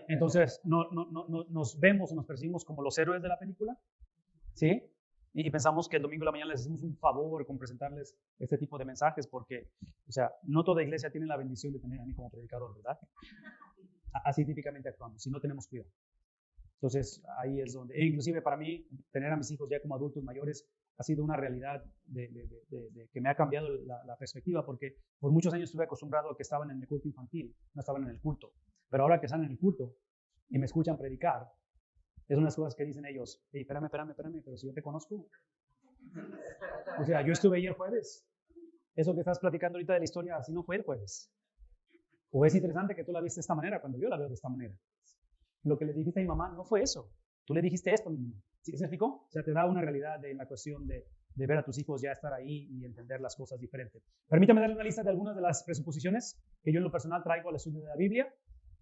Entonces, nos vemos o nos percibimos como los héroes de la película, ¿sí? Y pensamos que el domingo en la mañana les hacemos un favor con presentarles este tipo de mensajes porque, o sea, no toda iglesia tiene la bendición de tener a mí como predicador, ¿verdad? Así típicamente actuamos, si no tenemos cuidado. Entonces, ahí es donde, inclusive para mí, tener a mis hijos ya como adultos mayores ha sido una realidad que me ha cambiado la perspectiva, porque por muchos años estuve acostumbrado a que estaban en el culto infantil, no estaban en el culto. Pero ahora que están en el culto y me escuchan predicar, es unas cosas que dicen ellos, hey, espérame, pero si yo te conozco. O sea, yo estuve ahí el jueves. Eso que estás platicando ahorita de la historia, así no fue el jueves. O es interesante que tú la viste de esta manera, cuando yo la veo de esta manera. Lo que le dijiste a mi mamá no fue eso. Tú le dijiste esto a mi mamá. ¿Sí se explicó? O sea, te da una realidad en la cuestión de ver a tus hijos ya estar ahí y entender las cosas diferentes. Permítame darle una lista de algunas de las presuposiciones que yo en lo personal traigo al estudio de la Biblia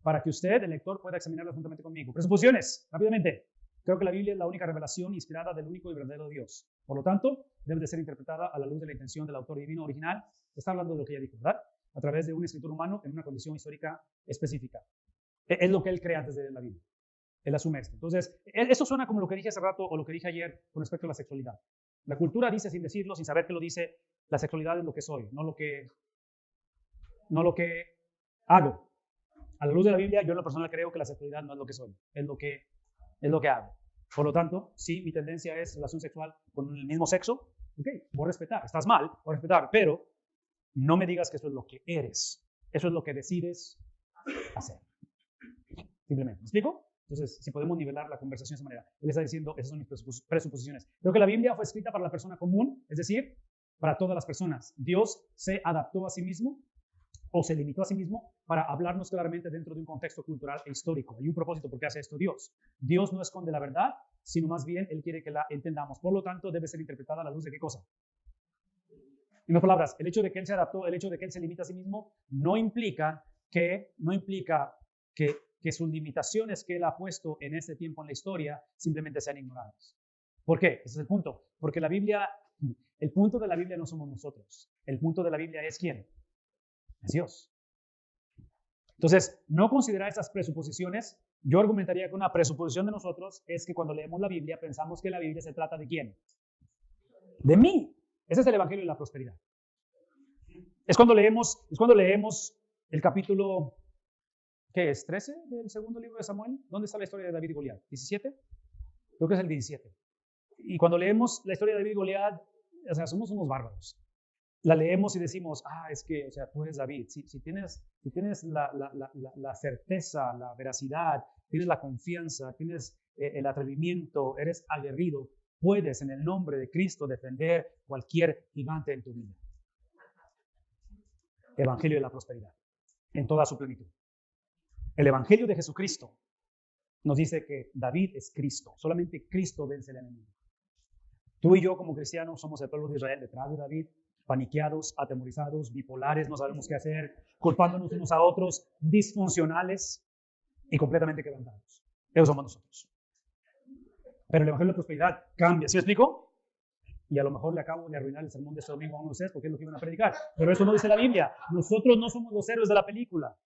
para que usted, el lector, pueda examinarlas juntamente conmigo. Presuposiciones, rápidamente. Creo que la Biblia es la única revelación inspirada del único y verdadero Dios. Por lo tanto, debe de ser interpretada a la luz de la intención del autor divino original. Está hablando de lo que ella dijo, ¿verdad? A través de un escritor humano en una condición histórica específica. Es lo que él cree antes de la Biblia. Él asume esto. Entonces, eso suena como lo que dije hace rato o lo que dije ayer con respecto a la sexualidad. La cultura dice sin decirlo, sin saber que lo dice, la sexualidad es lo que soy, no lo que hago. A la luz de la Biblia, yo en lo personal creo que la sexualidad no es lo que soy, es lo que hago. Por lo tanto, si mi tendencia es relación sexual con el mismo sexo, ok, voy a respetar. Estás mal, voy a respetar, pero no me digas que eso es lo que eres. Eso es lo que decides hacer. Simplemente, ¿me explico? Entonces, si podemos nivelar la conversación de esa manera. Él está diciendo, esas son mis presuposiciones. Creo que la Biblia fue escrita para la persona común, es decir, para todas las personas. Dios se adaptó a sí mismo o se limitó a sí mismo para hablarnos claramente dentro de un contexto cultural e histórico. Hay un propósito por qué hace esto Dios. Dios no esconde la verdad, sino más bien Él quiere que la entendamos. Por lo tanto, debe ser interpretada a la luz de ¿qué cosa? En otras palabras, el hecho de que Él se adaptó, el hecho de que Él se limita a sí mismo, no implica que sus limitaciones que Él ha puesto en este tiempo en la historia simplemente sean ignoradas. ¿Por qué? Ese es el punto. Porque el punto de la Biblia no somos nosotros. El punto de la Biblia es ¿quién? Es Dios. Entonces, no considerar esas presuposiciones. Yo argumentaría que una presuposición de nosotros es que cuando leemos la Biblia pensamos que la Biblia se trata de ¿quién? De mí. Ese es el Evangelio de la prosperidad. Es cuando leemos el capítulo, ¿qué es? ¿13 del segundo libro de Samuel? ¿Dónde está la historia de David y Goliat? ¿17? Creo que es el 17. Y cuando leemos la historia de David y Goliat, o sea, somos unos bárbaros. La leemos y decimos, es que, o sea, tú eres David. Si tienes la certeza, la veracidad, tienes la confianza, tienes el atrevimiento, eres aguerrido, puedes en el nombre de Cristo defender cualquier gigante en tu vida. Evangelio de la prosperidad, en toda su plenitud. El Evangelio de Jesucristo nos dice que David es Cristo. Solamente Cristo vence al enemigo. Tú y yo como cristianos somos el pueblo de Israel detrás de David, paniqueados, atemorizados, bipolares, no sabemos qué hacer, culpándonos unos a otros, disfuncionales y completamente quebrantados. Esos somos nosotros. Pero el Evangelio de la prosperidad cambia. ¿Sí me explico? Y a lo mejor le acabo de arruinar el sermón de este domingo a uno de ustedes porque es lo que iban a predicar. Pero eso no dice la Biblia. Nosotros no somos los héroes de la película.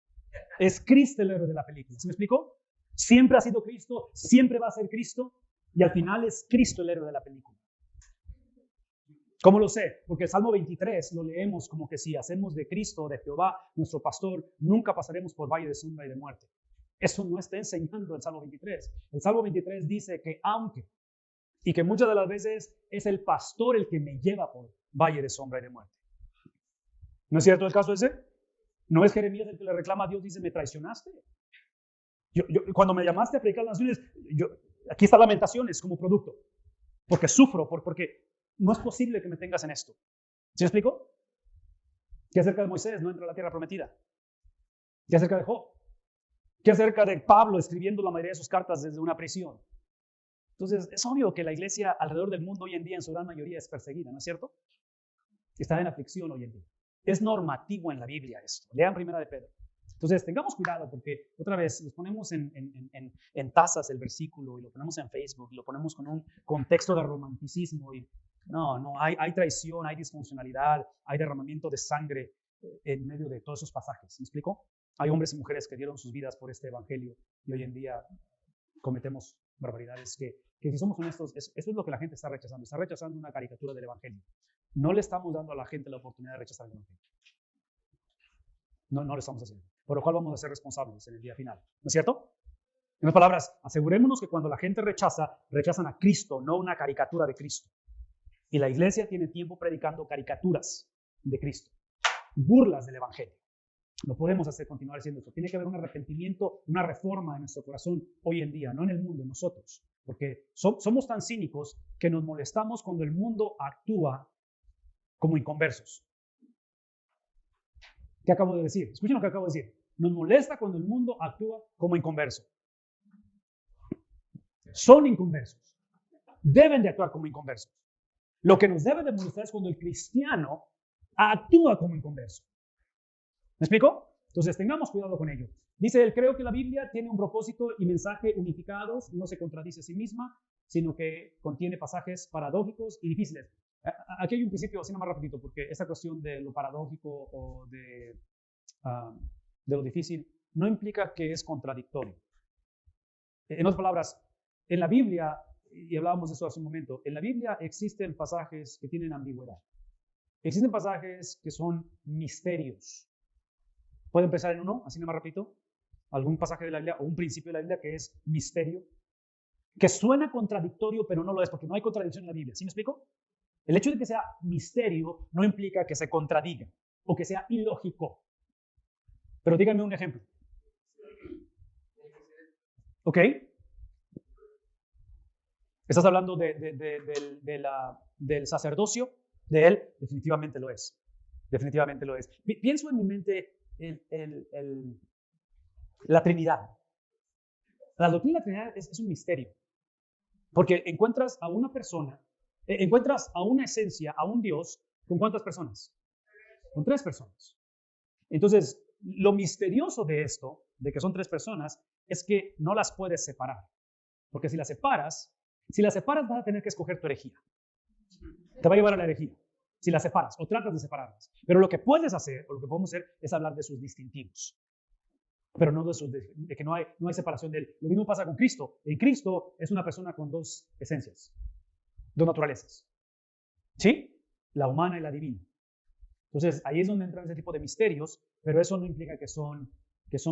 Es Cristo el héroe de la película. ¿Sí me explico? Siempre ha sido Cristo, siempre va a ser Cristo y al final es Cristo el héroe de la película. ¿Cómo lo sé? Porque el Salmo 23 lo leemos como que si hacemos de Cristo, de Jehová, nuestro pastor, nunca pasaremos por valle de sombra y de muerte. Eso no está enseñando el Salmo 23. El Salmo 23 dice que aunque, y que muchas de las veces es el pastor el que me lleva por valle de sombra y de muerte. ¿No es cierto el caso ese? ¿No es Jeremías el que le reclama a Dios? Dice, me traicionaste. Cuando me llamaste a predicar a las naciones, aquí está Lamentaciones como producto. Porque sufro, porque no es posible que me tengas en esto. ¿Sí me explico? ¿Qué acerca de Moisés? No entra a la tierra prometida. ¿Qué acerca de Job? ¿Qué acerca de Pablo escribiendo la mayoría de sus cartas desde una prisión? Entonces, es obvio que la iglesia alrededor del mundo hoy en día, en su gran mayoría, es perseguida, ¿no es cierto? Está en aflicción hoy en día. Es normativo en la Biblia esto. Lean Primera de Pedro. Entonces, tengamos cuidado porque otra vez nos ponemos en tazas el versículo y lo ponemos en Facebook y lo ponemos con un contexto de romanticismo y no, hay traición, hay disfuncionalidad, hay derramamiento de sangre en medio de todos esos pasajes. ¿Me explico? Hay hombres y mujeres que dieron sus vidas por este evangelio y hoy en día cometemos barbaridades que si somos honestos, eso es lo que la gente está rechazando. Está rechazando una caricatura del evangelio. No le estamos dando a la gente la oportunidad de rechazar el evangelio. No lo estamos haciendo. Por lo cual vamos a ser responsables en el día final. ¿No es cierto? En otras palabras, asegurémonos que cuando la gente rechazan a Cristo, no una caricatura de Cristo. Y la iglesia tiene tiempo predicando caricaturas de Cristo, burlas del evangelio. No podemos continuar haciendo esto. Tiene que haber un arrepentimiento, una reforma en nuestro corazón hoy en día, no en el mundo, en nosotros. Porque somos tan cínicos que nos molestamos cuando el mundo actúa como inconversos. ¿Qué acabo de decir? Escuchen lo que acabo de decir. Nos molesta cuando el mundo actúa como inconverso. Son inconversos. Deben de actuar como inconversos. Lo que nos debe de molestar es cuando el cristiano actúa como inconverso. ¿Me explico? Entonces, tengamos cuidado con ello. Dice él, creo que la Biblia tiene un propósito y mensaje unificados, no se contradice a sí misma, sino que contiene pasajes paradójicos y difíciles. Aquí hay un principio, así nomás rapidito, porque esta cuestión de lo paradójico o de lo difícil no implica que es contradictorio. En otras palabras, en la Biblia, y hablábamos de eso hace un momento, en la Biblia existen pasajes que tienen ambigüedad. Existen pasajes que son misterios. ¿Puedo empezar en uno? Así nomás rapidito. Algún pasaje de la Biblia o un principio de la Biblia que es misterio, que suena contradictorio, pero no lo es, porque no hay contradicción en la Biblia. ¿Sí me explico? El hecho de que sea misterio no implica que se contradiga o que sea ilógico. Pero díganme un ejemplo. ¿Ok? ¿Estás hablando del sacerdocio? De él, definitivamente lo es. Definitivamente lo es. Pienso en mi mente la Trinidad. La doctrina de la Trinidad es un misterio. Porque encuentras a una persona, encuentras a una esencia, a un Dios, ¿con cuántas personas? Con 3 personas. Entonces, lo misterioso de esto, de que son 3 personas, es que no las puedes separar. Porque si las separas vas a tener que escoger tu herejía. Te va a llevar a la herejía. Si las separas o tratas de separarlas. Pero lo que puedes hacer, o lo que podemos hacer, es hablar de sus distintivos. Pero no de que no hay separación de él. Lo mismo pasa con Cristo. En Cristo es una persona con 2 esencias, 2 naturalezas. ¿Sí? La humana y la divina. Entonces, ahí es donde entran ese tipo de misterios, pero eso no implica que son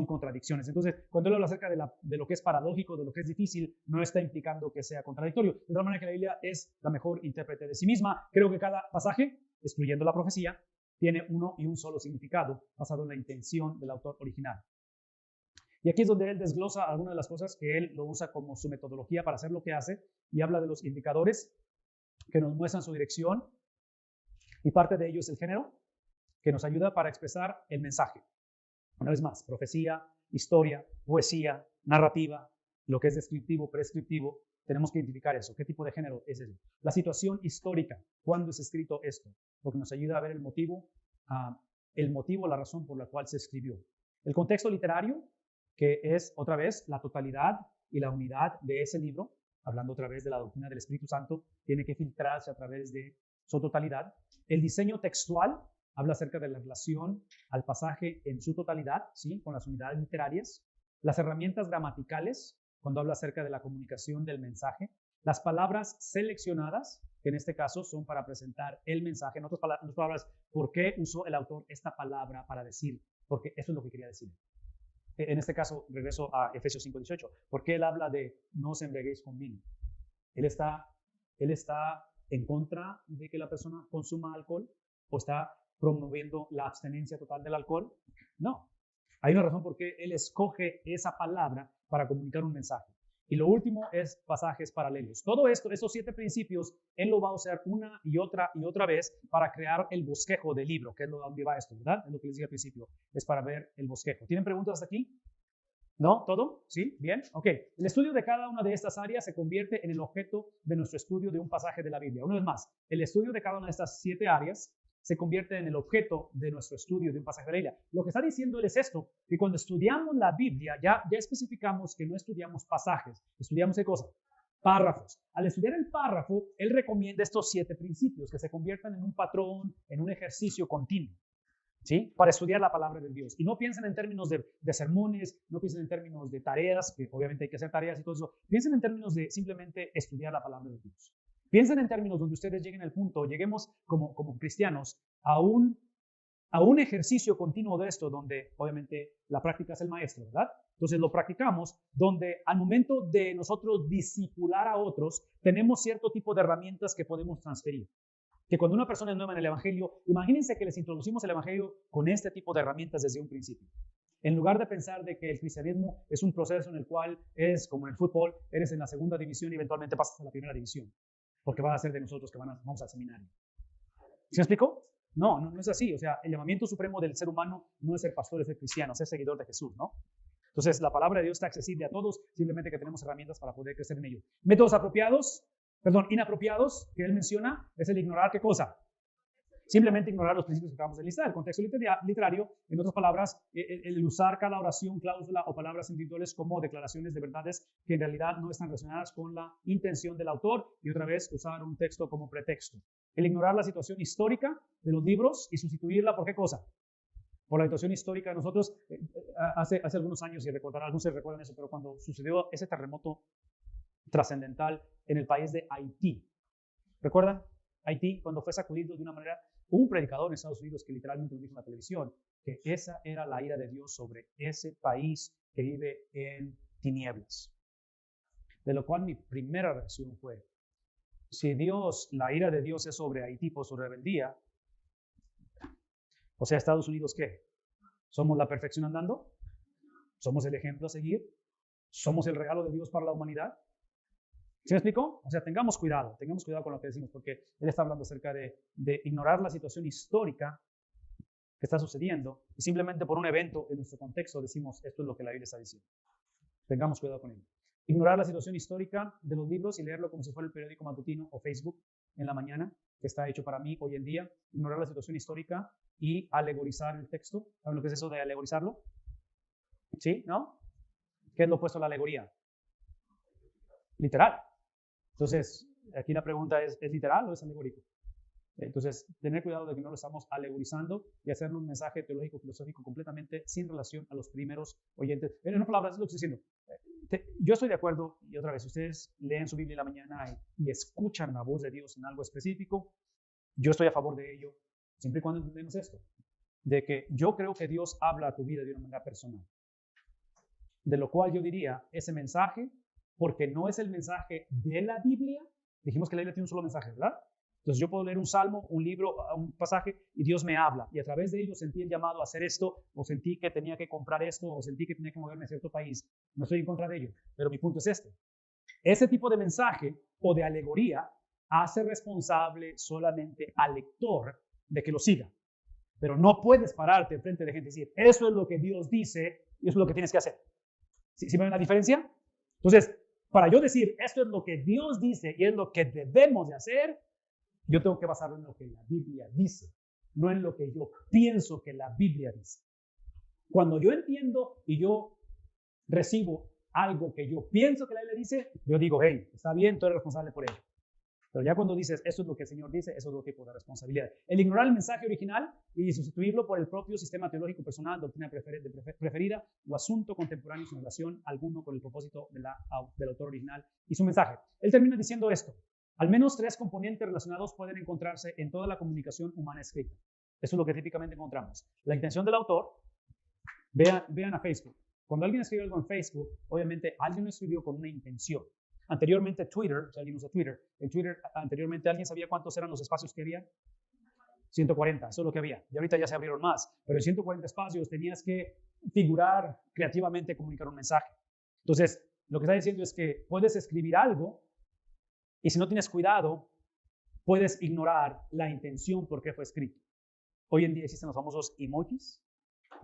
contradicciones. Entonces, cuando él habla acerca de lo que es paradójico, de lo que es difícil, no está implicando que sea contradictorio. De tal manera que la Biblia es la mejor intérprete de sí misma. Creo que cada pasaje, excluyendo la profecía, tiene uno y un solo significado, basado en la intención del autor original. Y aquí es donde él desglosa algunas de las cosas que él lo usa como su metodología para hacer lo que hace, y habla de los indicadores que nos muestran su dirección, y parte de ello es el género, que nos ayuda para expresar el mensaje. Una vez más, profecía, historia, poesía, narrativa, lo que es descriptivo, prescriptivo, tenemos que identificar eso. ¿Qué tipo de género es eso? La situación histórica, ¿cuándo es escrito esto? Porque nos ayuda a ver el motivo, la razón por la cual se escribió. El contexto literario, que es otra vez la totalidad y la unidad de ese libro, hablando otra vez de la doctrina del Espíritu Santo, tiene que filtrarse a través de su totalidad. El diseño textual habla acerca de la relación al pasaje en su totalidad, ¿sí? Con las unidades literarias. Las herramientas gramaticales, cuando habla acerca de la comunicación del mensaje. Las palabras seleccionadas, que en este caso son para presentar el mensaje. En otras palabras, ¿por qué usó el autor esta palabra para decir? Porque eso es lo que quería decir. En este caso, regreso a Efesios 5:18. ¿Por qué él habla de no os embriaguéis con vino? Él está en contra de que la persona consuma alcohol o está promoviendo la abstenencia total del alcohol. No. Hay una razón por qué él escoge esa palabra para comunicar un mensaje. Y lo último es pasajes paralelos. Todo esto, estos 7 principios, él lo va a usar una y otra vez para crear el bosquejo del libro, que es lo donde va esto, ¿verdad? Es lo que les dije al principio, es para ver el bosquejo. ¿Tienen preguntas hasta aquí? ¿No? ¿Todo? ¿Sí? ¿Bien? Ok. El estudio de cada una de estas áreas se convierte en el objeto de nuestro estudio de un pasaje de la Biblia. Una vez más, el estudio de cada una de estas 7 áreas se convierte en el objeto de nuestro estudio de un pasaje de la Biblia. Lo que está diciendo él es esto, que cuando estudiamos la Biblia, ya especificamos que no estudiamos pasajes, estudiamos qué cosa, párrafos. Al estudiar el párrafo, él recomienda estos 7 principios que se conviertan en un patrón, en un ejercicio continuo, ¿sí? Para estudiar la palabra de Dios. Y no piensen en términos de sermones, no piensen en términos de tareas, que obviamente hay que hacer tareas y todo eso. Piensen en términos de simplemente estudiar la palabra de Dios. Piensen en términos donde ustedes lleguen al punto, lleguemos como cristianos a un ejercicio continuo de esto, donde obviamente la práctica es el maestro, ¿verdad? Entonces lo practicamos, donde al momento de nosotros discipular a otros, tenemos cierto tipo de herramientas que podemos transferir. Que cuando una persona es nueva en el Evangelio, imagínense que les introducimos el Evangelio con este tipo de herramientas desde un principio. En lugar de pensar de que el cristianismo es un proceso en el cual es como en el fútbol, eres en la segunda división y eventualmente pasas a la primera división, porque va a ser de nosotros que vamos al seminario. ¿Sí me explico? No es así. O sea, el llamamiento supremo del ser humano no es ser pastor, es ser cristiano, ser seguidor de Jesús, ¿no? Entonces, la palabra de Dios está accesible a todos, simplemente que tenemos herramientas para poder crecer en ello. Métodos inapropiados, que él menciona, es el ignorar ¿qué cosa? Simplemente ignorar los principios que acabamos de listar. El contexto literario, en otras palabras, el usar cada oración, cláusula o palabras individuales como declaraciones de verdades que en realidad no están relacionadas con la intención del autor, y otra vez usar un texto como pretexto. El ignorar la situación histórica de los libros y sustituirla por ¿qué cosa? Por la situación histórica de nosotros. Hace algunos años, y algunos se recuerdan eso, pero cuando sucedió ese terremoto trascendental en el país de Haití, ¿recuerdan? Haití, cuando fue sacudido de una manera, hubo un predicador en Estados Unidos que literalmente lo dijo en la televisión, que esa era la ira de Dios sobre ese país que vive en tinieblas. De lo cual mi primera reacción fue, si la ira de Dios es sobre Haití por su rebeldía, o sea, Estados Unidos, ¿qué? ¿Somos la perfección andando? ¿Somos el ejemplo a seguir? ¿Somos el regalo de Dios para la humanidad? ¿Sí me explico? O sea, tengamos cuidado con lo que decimos, porque él está hablando acerca de ignorar la situación histórica que está sucediendo y simplemente por un evento en nuestro contexto decimos, esto es lo que la Biblia está diciendo. Tengamos cuidado con ello. Ignorar la situación histórica de los libros y leerlo como si fuera el periódico matutino o Facebook en la mañana, que está hecho para mí hoy en día. Ignorar la situación histórica y alegorizar el texto. ¿Saben lo que es eso de alegorizarlo? ¿Sí? ¿No? ¿Qué es lo opuesto a la alegoría? Literal. Entonces, aquí la pregunta ¿es literal o es alegórico? Entonces, tener cuidado de que no lo estamos alegorizando y hacer un mensaje teológico, filosófico completamente sin relación a los primeros oyentes. En otras palabras, es lo que estoy diciendo. Yo estoy de acuerdo, y otra vez, ustedes leen su Biblia en la mañana y escuchan la voz de Dios en algo específico. Yo estoy a favor de ello, siempre y cuando entendemos esto, de que yo creo que Dios habla a tu vida de una manera personal. De lo cual yo diría, ese mensaje, porque no es el mensaje de la Biblia, dijimos que la Biblia tiene un solo mensaje, ¿verdad? Entonces yo puedo leer un salmo, un libro, un pasaje y Dios me habla. Y a través de ello sentí el llamado a hacer esto, o sentí que tenía que comprar esto, o sentí que tenía que moverme a cierto país. No estoy en contra de ello, pero mi punto es este. Ese tipo de mensaje o de alegoría hace responsable solamente al lector de que lo siga. Pero no puedes pararte enfrente de gente y decir, eso es lo que Dios dice y eso es lo que tienes que hacer. ¿Sí ven la diferencia? Entonces, para yo decir, esto es lo que Dios dice y es lo que debemos de hacer, yo tengo que basarlo en lo que la Biblia dice, no en lo que yo pienso que la Biblia dice. Cuando yo entiendo y yo recibo algo que yo pienso que la Biblia dice, yo digo, hey, está bien, tú eres responsable por ello. Pero ya cuando dices, esto es lo que el Señor dice, eso es otro tipo de responsabilidad. El ignorar el mensaje original y sustituirlo por el propio sistema teológico personal, doctrina preferida o asunto contemporáneo sin relación alguno con el propósito del autor original y su mensaje. Él termina diciendo esto. Al menos 3 componentes relacionados pueden encontrarse en toda la comunicación humana escrita. Eso es lo que típicamente encontramos. La intención del autor, vean a Facebook. Cuando alguien escribe algo en Facebook, obviamente alguien lo escribió con una intención. Anteriormente Twitter, si alguien usa Twitter, en Twitter anteriormente alguien sabía cuántos eran los espacios que había. 140, eso es lo que había. Y ahorita ya se abrieron más. Pero en 140 espacios tenías que figurar creativamente, comunicar un mensaje. Entonces, lo que está diciendo es que puedes escribir algo y si no tienes cuidado, puedes ignorar la intención por qué fue escrito. Hoy en día existen los famosos emojis,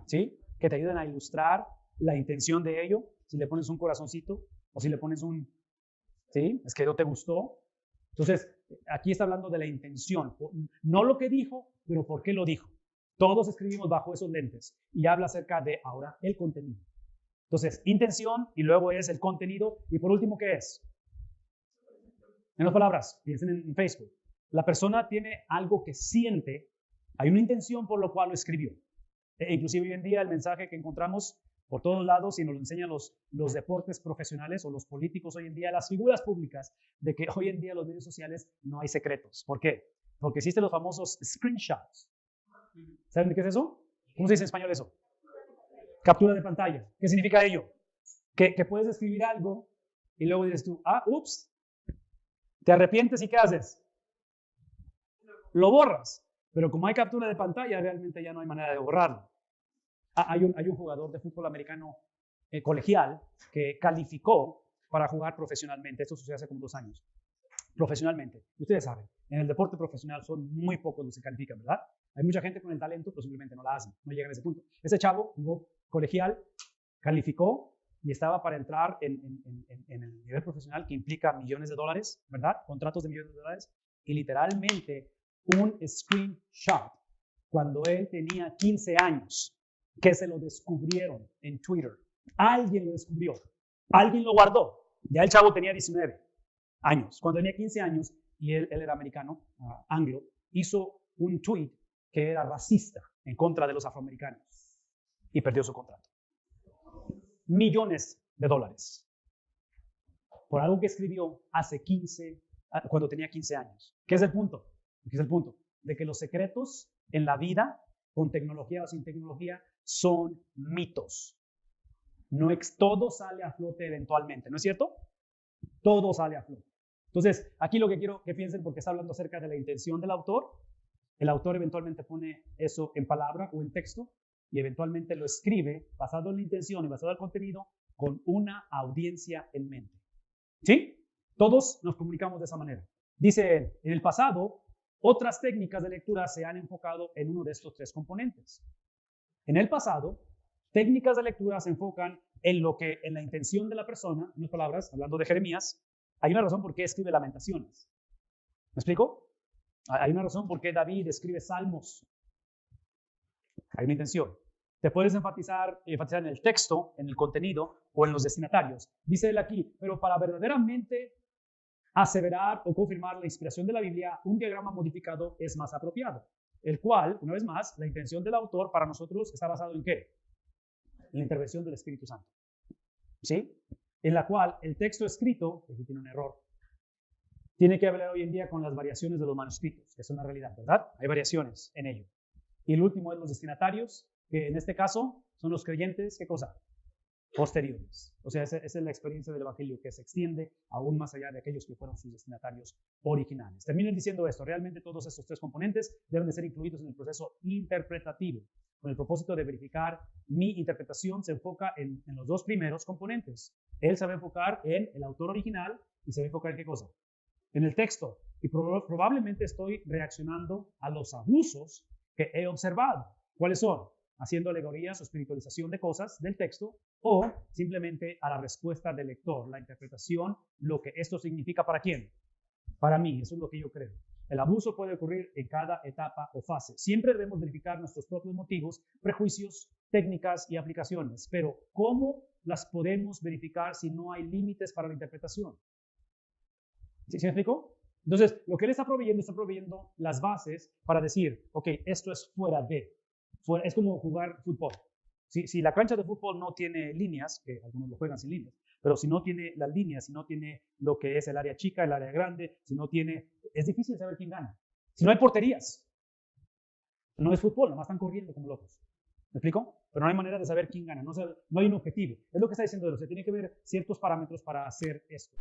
¿sí? Que te ayudan a ilustrar la intención de ello. Si le pones un corazoncito o si le pones un, ¿sí? Es que no te gustó. Entonces, Aquí está hablando de la intención, no lo que dijo, pero por qué lo dijo. Todos escribimos bajo esos lentes y habla acerca de ahora el contenido. Entonces, intención y luego es el contenido y por último, ¿qué es? En otras palabras, piensen en Facebook. La persona tiene algo que siente, hay una intención por lo cual lo escribió. Inclusive hoy en día el mensaje que encontramos por todos lados y nos lo enseñan los deportes profesionales o los políticos hoy en día, las figuras públicas, de que hoy en día en los medios sociales no hay secretos. ¿Por qué? Porque existen los famosos screenshots. ¿Saben de qué es eso? ¿Cómo se dice en español eso? Captura de pantalla. ¿Qué significa ello? Que puedes escribir algo y luego dices tú, ups, te arrepientes y ¿qué haces? Lo borras. Pero como hay captura de pantalla, realmente ya no hay manera de borrarlo. Hay un jugador de fútbol americano colegial que calificó para jugar profesionalmente. Esto sucedió hace como 2 años. Profesionalmente. Ustedes saben, en el deporte profesional son muy pocos los que califican, ¿verdad? Hay mucha gente con el talento, pero simplemente no la hacen, no llegan a ese punto. Ese chavo jugó colegial, calificó y estaba para entrar en el nivel profesional que implica millones de dólares, ¿verdad? Contratos de millones de dólares. Y literalmente un screenshot cuando él tenía 15 años, que se lo descubrieron en Twitter. Alguien lo descubrió, alguien lo guardó. Ya el chavo tenía 19 años. Cuando tenía 15 años, y él era americano, anglo, hizo un tweet que era racista en contra de los afroamericanos y perdió su contrato. Millones de dólares por algo que escribió cuando tenía 15 años. ¿Qué es el punto? ¿Qué es el punto? De que los secretos en la vida, con tecnología o sin tecnología, son mitos. Todo sale a flote eventualmente, ¿no es cierto? Todo sale a flote. Entonces, aquí lo que quiero que piensen, porque está hablando acerca de la intención del autor, el autor eventualmente pone eso en palabra o en texto y eventualmente lo escribe basado en la intención y basado en el contenido con una audiencia en mente. ¿Sí? Todos nos comunicamos de esa manera. Dice él, en el pasado, otras técnicas de lectura se han enfocado en uno de estos 3 componentes. En el pasado, técnicas de lectura se enfocan en la intención de la persona, en otras palabras, hablando de Jeremías, hay una razón por qué escribe Lamentaciones. ¿Me explico? Hay una razón por qué David escribe Salmos. Hay una intención. Te puedes enfatizar en el texto, en el contenido o en los destinatarios. Dice él aquí, pero para verdaderamente aseverar o confirmar la inspiración de la Biblia, un diagrama modificado es más apropiado, el cual, una vez más, la intención del autor para nosotros está basado en ¿qué? En la intervención del Espíritu Santo. ¿Sí? En la cual el texto escrito, aquí tiene un error, tiene que ver hoy en día con las variaciones de los manuscritos, que es una realidad, ¿verdad? Hay variaciones en ello. Y el último es los destinatarios, que en este caso son los creyentes, ¿qué cosa? Posteriores. O sea, esa es la experiencia del Evangelio que se extiende aún más allá de aquellos que fueron sus destinatarios originales. Terminen diciendo esto, realmente todos estos 3 componentes deben de ser incluidos en el proceso interpretativo, con el propósito de verificar mi interpretación se enfoca en los 2 primeros componentes. Él se va a enfocar en el autor original y se va a enfocar en ¿qué cosa? En el texto. Y probablemente estoy reaccionando a los abusos que he observado. ¿Cuáles son? Haciendo alegorías o espiritualización de cosas del texto o simplemente a la respuesta del lector, la interpretación, lo que esto significa para quién. Para mí, eso es lo que yo creo. El abuso puede ocurrir en cada etapa o fase. Siempre debemos verificar nuestros propios motivos, prejuicios, técnicas y aplicaciones. Pero, ¿cómo las podemos verificar si no hay límites para la interpretación? ¿Sí me explico? Entonces, lo que él está proveyendo las bases para decir, ok, esto es fuera de. Es como jugar fútbol. Si la cancha de fútbol no tiene líneas, que algunos lo juegan sin líneas, pero si no tiene las líneas, si no tiene lo que es el área chica, el área grande, es difícil saber quién gana. Si no hay porterías, no es fútbol, nomás están corriendo como locos. ¿Me explico? Pero no hay manera de saber quién gana, no hay un objetivo. Es lo que está diciendo él, se tiene que ver ciertos parámetros para hacer esto.